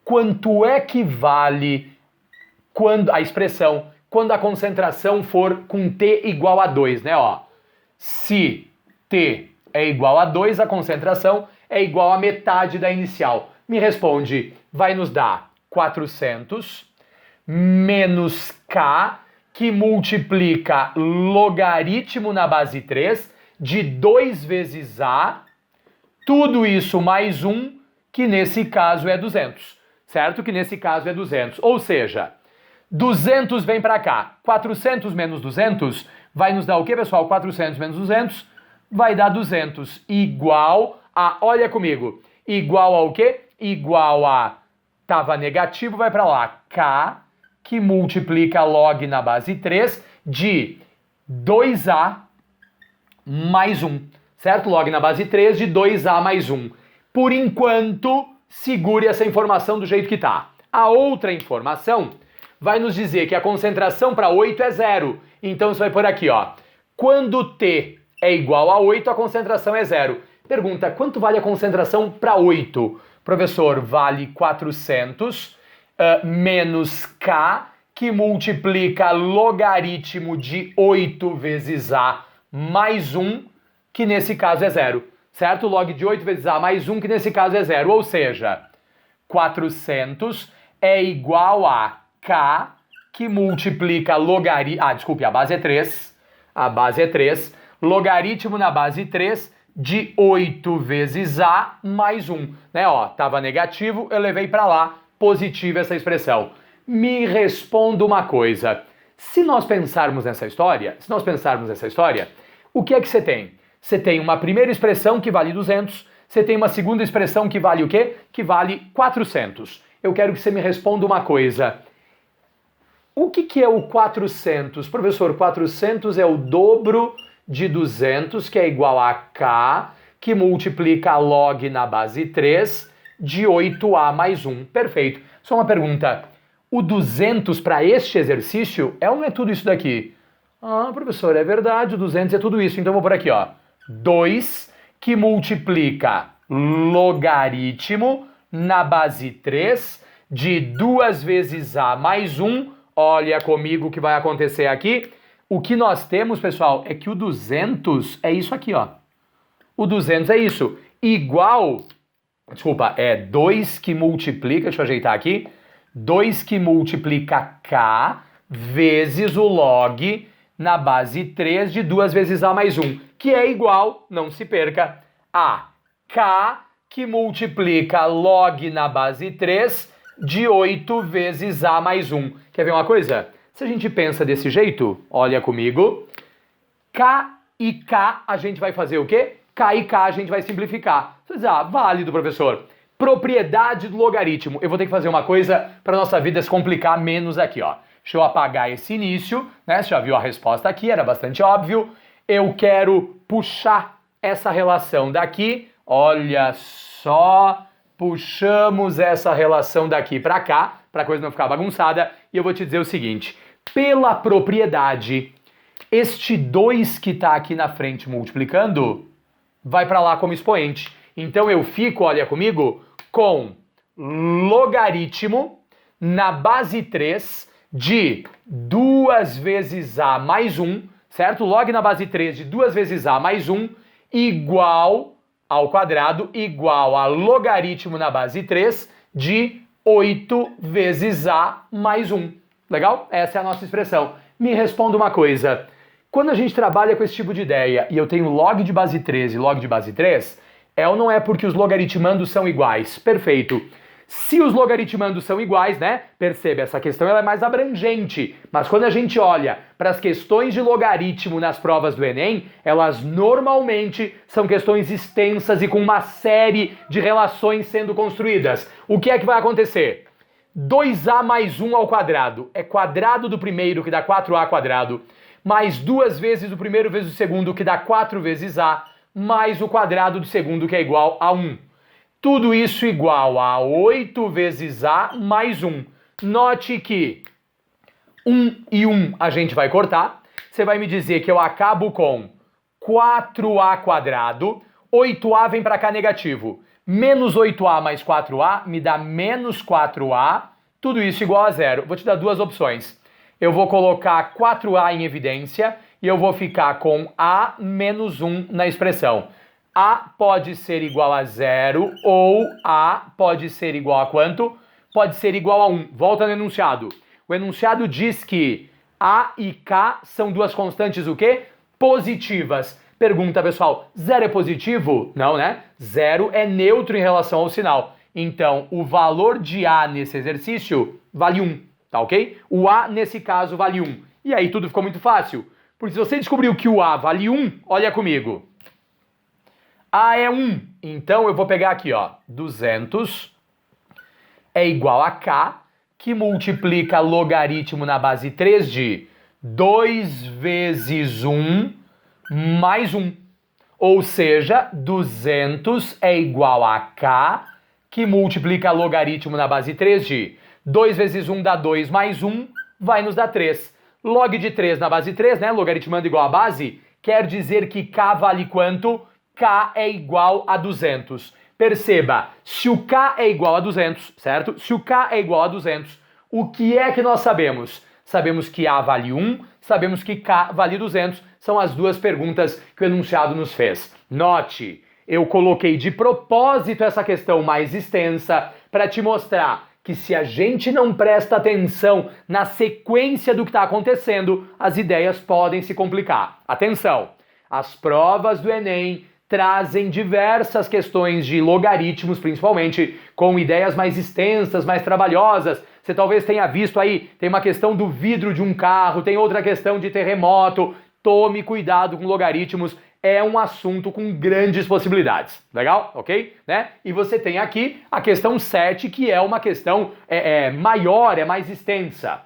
Quanto é que vale a expressão quando a concentração for com T igual a 2, né? Ó, se T é igual a 2, a concentração é igual a metade da inicial. Me responde, vai nos dar 400 menos K, que multiplica logaritmo na base 3 de 2 vezes A, tudo isso mais 1, que nesse caso é 200, certo? Que nesse caso é 200. Ou seja, 200 vem para cá. 400 menos 200 vai nos dar o quê, pessoal? 400 menos 200 vai dar 200. Igual a, olha comigo, igual ao quê? Igual a, estava negativo, vai para lá, K, que multiplica log na base 3 de 2A mais 1, certo? Log na base 3 de 2A mais 1. Por enquanto, segure essa informação do jeito que está. A outra informação vai nos dizer que a concentração para 8 é 0. Então, você vai por aqui, ó. Quando T é igual a 8, a concentração é 0. Pergunta, quanto vale a concentração para 8? Professor, vale 400 menos K, que multiplica logaritmo de 8 vezes A mais 1, que nesse caso é 0. Certo? Log de 8 vezes A mais 1, que nesse caso é 0. Ou seja, 400 é igual a K, que multiplica logaritmo... Ah, desculpe, a base é 3. A base é 3. Logaritmo na base 3 de 8 vezes A mais 1. Né? Ó, tava negativo, eu levei para lá, positivo essa expressão. Me responda uma coisa. Se nós pensarmos nessa história, o que é que você tem? Você tem uma primeira expressão que vale 200, você tem uma segunda expressão que vale o quê? Que vale 400. Eu quero que você me responda uma coisa. O que é o 400? Professor, 400 é o dobro de 200, que é igual a K, que multiplica log na base 3 de 8A mais 1. Perfeito. Só uma pergunta. O 200 para este exercício é ou não é tudo isso daqui? Ah, professor, é verdade, o 200 é tudo isso. Então eu vou por aqui, ó. 2 que multiplica logaritmo na base 3 de 2 vezes a mais 1. Olha comigo o que vai acontecer aqui. O que nós temos, pessoal, é que o 200 é isso aqui, ó. O 200 é isso. Igual, desculpa, é 2 que multiplica, deixa eu ajeitar aqui. 2 que multiplica k vezes o log na base 3 de 2 vezes a mais 1, que é igual, não se perca, a k que multiplica log na base 3 de 8 vezes a mais 1. Quer ver uma coisa? Se a gente pensa desse jeito, olha comigo, k e k a gente vai fazer o quê? K e k a gente vai simplificar. Você diz, válido, professor. Propriedade do logaritmo. Eu vou ter que fazer uma coisa para nossa vida se complicar menos aqui, ó. Deixa eu apagar esse início, né? Você já viu a resposta aqui, era bastante óbvio. Eu quero puxar essa relação daqui. Olha só, puxamos essa relação daqui para cá, para a coisa não ficar bagunçada. E eu vou te dizer o seguinte, pela propriedade, este 2 que está aqui na frente multiplicando, vai para lá como expoente. Então eu fico, olha comigo, com logaritmo na base 3 de 2 vezes a mais 1, certo? Log na base 3 de 2 vezes a mais 1 igual ao quadrado, igual a logaritmo na base 3 de 8 vezes a mais 1. Legal? Essa é a nossa expressão. Me responda uma coisa. Quando a gente trabalha com esse tipo de ideia e eu tenho log de base 3 e log de base 3, é ou não é porque os logaritmandos são iguais? Perfeito. Se os logaritmandos são iguais, né? Perceba, essa questão ela é mais abrangente. Mas quando a gente olha para as questões de logaritmo nas provas do Enem, elas normalmente são questões extensas e com uma série de relações sendo construídas. O que é que vai acontecer? 2a mais 1 ao quadrado é quadrado do primeiro, que dá 4a quadrado, mais 2 vezes o primeiro vezes o segundo, que dá 4 vezes a, mais o quadrado do segundo, que é igual a 1. Tudo isso igual a 8 vezes a mais 1. Note que 1 e 1 a gente vai cortar. Você vai me dizer que eu acabo com 4a quadrado, 8a vem para cá negativo. Menos 8a mais 4a me dá menos 4a, tudo isso igual a zero. Vou te dar duas opções. Eu vou colocar 4a em evidência e eu vou ficar com a menos 1 na expressão. A pode ser igual a zero ou A pode ser igual a quanto? Pode ser igual a 1. Volta no enunciado. O enunciado diz que A e K são duas constantes o quê? Positivas. Pergunta, pessoal, zero é positivo? Não, né? Zero é neutro em relação ao sinal. Então, o valor de A nesse exercício vale 1, tá ok? O A, nesse caso, vale 1. E aí tudo ficou muito fácil. Porque se você descobriu que o A vale 1, olha comigo. A é 1, então eu vou pegar aqui, ó, 200 é igual a K, que multiplica logaritmo na base 3 de 2 vezes 1 mais 1. Ou seja, 200 é igual a K, que multiplica logaritmo na base 3 de 2 vezes 1 dá 2 mais 1, vai nos dar 3. Log de 3 na base 3, né, logaritmando igual a base, quer dizer que K vale quanto? K é igual a 200. Perceba, se o K é igual a 200, certo? Se o K é igual a 200, o que é que nós sabemos? Sabemos que A vale 1, sabemos que K vale 200. São as duas perguntas que o enunciado nos fez. Note, eu coloquei de propósito essa questão mais extensa para te mostrar que se a gente não presta atenção na sequência do que está acontecendo, as ideias podem se complicar. Atenção, as provas do Enem trazem diversas questões de logaritmos, principalmente, com ideias mais extensas, mais trabalhosas. Você talvez tenha visto aí, tem uma questão do vidro de um carro, tem outra questão de terremoto. Tome cuidado com logaritmos, é um assunto com grandes possibilidades. Legal? Ok? Né? E você tem aqui a questão 7, que é uma questão maior, é mais extensa.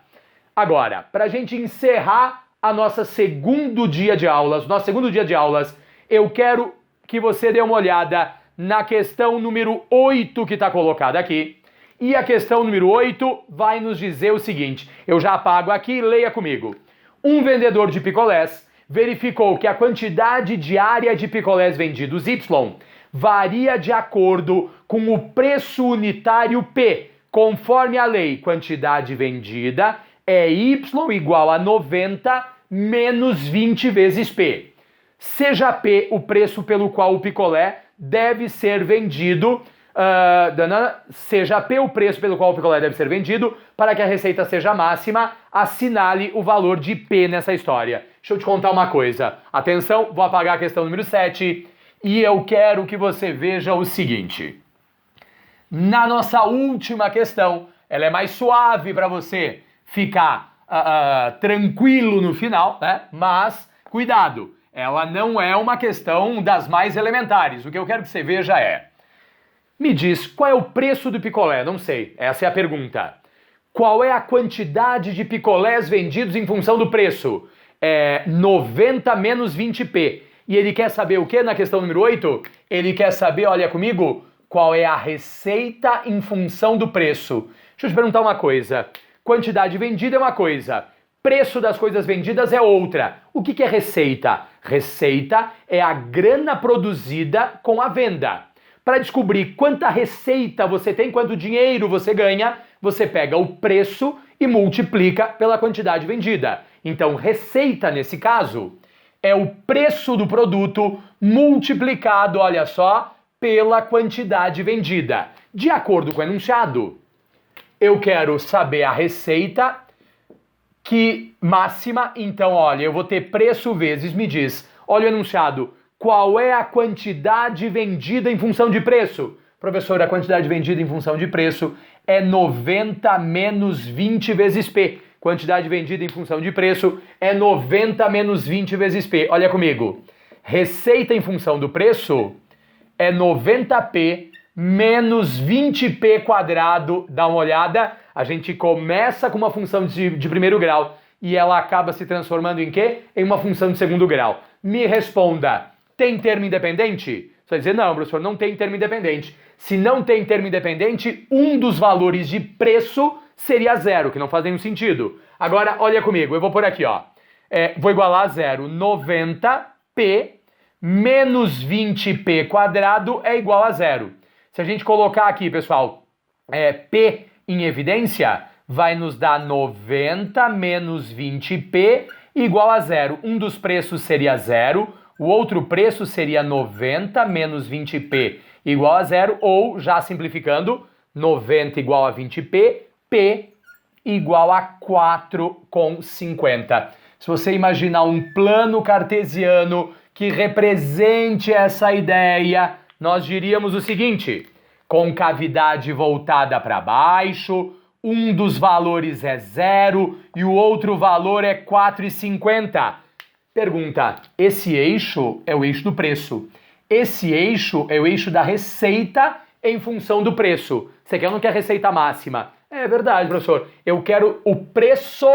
Agora, para a gente encerrar a nosso segundo dia de aulas, eu quero que você dê uma olhada na questão número 8 que está colocada aqui. E a questão número 8 vai nos dizer o seguinte, eu já apago aqui, leia comigo. Um vendedor de picolés verificou que a quantidade diária de picolés vendidos Y varia de acordo com o preço unitário P. Conforme a lei, quantidade vendida é Y igual a 90 menos 20 vezes P. Seja P o preço pelo qual o picolé deve ser vendido, seja P o preço pelo qual o picolé deve ser vendido, para que a receita seja máxima, assinale o valor de P nessa história. Deixa eu te contar uma coisa. Atenção, vou apagar a questão número 7 e eu quero que você veja o seguinte. Na nossa última questão, ela é mais suave para você ficar tranquilo no final, né? Mas, cuidado, ela não é uma questão das mais elementares. O que eu quero que você veja é... Me diz, qual é o preço do picolé? Não sei, essa é a pergunta. Qual é a quantidade de picolés vendidos em função do preço? 90 menos 20p. E ele quer saber o que na questão número 8? Ele quer saber, olha comigo, qual é a receita em função do preço. Deixa eu te perguntar uma coisa. Quantidade vendida é uma coisa, preço das coisas vendidas é outra. O que é receita? Receita é a grana produzida com a venda. Para descobrir quanta receita você tem, quanto dinheiro você ganha, você pega o preço e multiplica pela quantidade vendida. Então, receita, nesse caso, é o preço do produto multiplicado, olha só, pela quantidade vendida. De acordo com o enunciado, eu quero saber a receita máxima, então, olha, eu vou ter preço vezes, me diz, olha o enunciado, qual é a quantidade vendida em função de preço? Professor, a quantidade vendida em função de preço é 90 menos 20 vezes P. Quantidade vendida em função de preço é 90 menos 20 vezes P. Olha comigo. Receita em função do preço é 90P menos 20P quadrado. Dá uma olhada. A gente começa com uma função de primeiro grau e ela acaba se transformando em quê? Em uma função de segundo grau. Me responda. Tem termo independente? Você vai dizer, não, professor, não tem termo independente. Se não tem termo independente, um dos valores de preço seria zero, que não faz nenhum sentido. Agora, olha comigo, eu vou pôr aqui, ó. Vou igualar a zero. 90p menos 20p quadrado é igual a zero. Se a gente colocar aqui, pessoal, p em evidência, vai nos dar 90 menos 20p igual a zero. Um dos preços seria zero. O outro preço seria 90 menos 20p igual a zero, ou, já simplificando, 90 igual a 20p, p igual a 4,50. Se você imaginar um plano cartesiano que represente essa ideia, nós diríamos o seguinte, concavidade voltada para baixo, um dos valores é zero e o outro valor é 4,50. Pergunta, esse eixo é o eixo do preço. Esse eixo é o eixo da receita em função do preço. Você quer ou não quer receita máxima? É verdade, professor. Eu quero o preço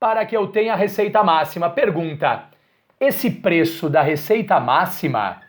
para que eu tenha a receita máxima. Pergunta, esse preço da receita máxima,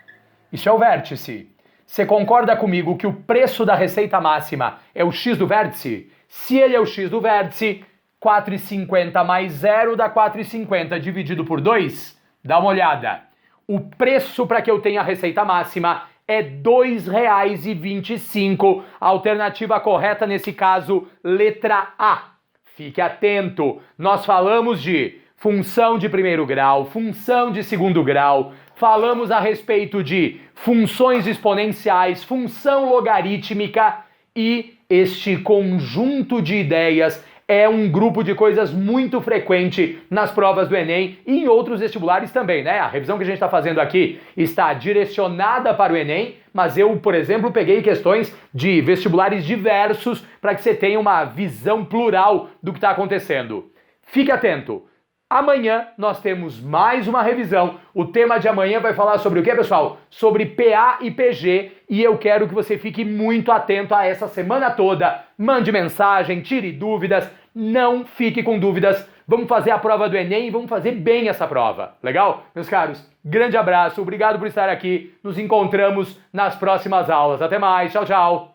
isso é o vértice. Você concorda comigo que o preço da receita máxima é o x do vértice? Se ele é o x do vértice, 4,50 mais 0 dá 4,50 dividido por 2, dá uma olhada. O preço para que eu tenha a receita máxima é R$ 2,25. A alternativa correta nesse caso, letra A. Fique atento. Nós falamos de função de primeiro grau, função de segundo grau, falamos a respeito de funções exponenciais, função logarítmica e este conjunto de ideias é um grupo de coisas muito frequente nas provas do Enem e em outros vestibulares também, né? A revisão que a gente está fazendo aqui está direcionada para o Enem, mas eu, por exemplo, peguei questões de vestibulares diversos para que você tenha uma visão plural do que está acontecendo. Fique atento! Amanhã nós temos mais uma revisão. O tema de amanhã vai falar sobre o que, pessoal? Sobre PA e PG. E eu quero que você fique muito atento a essa semana toda. Mande mensagem, tire dúvidas, não fique com dúvidas. Vamos fazer a prova do Enem e vamos fazer bem essa prova. Legal? Meus caros, grande abraço, obrigado por estar aqui. Nos encontramos nas próximas aulas. Até mais, tchau, tchau.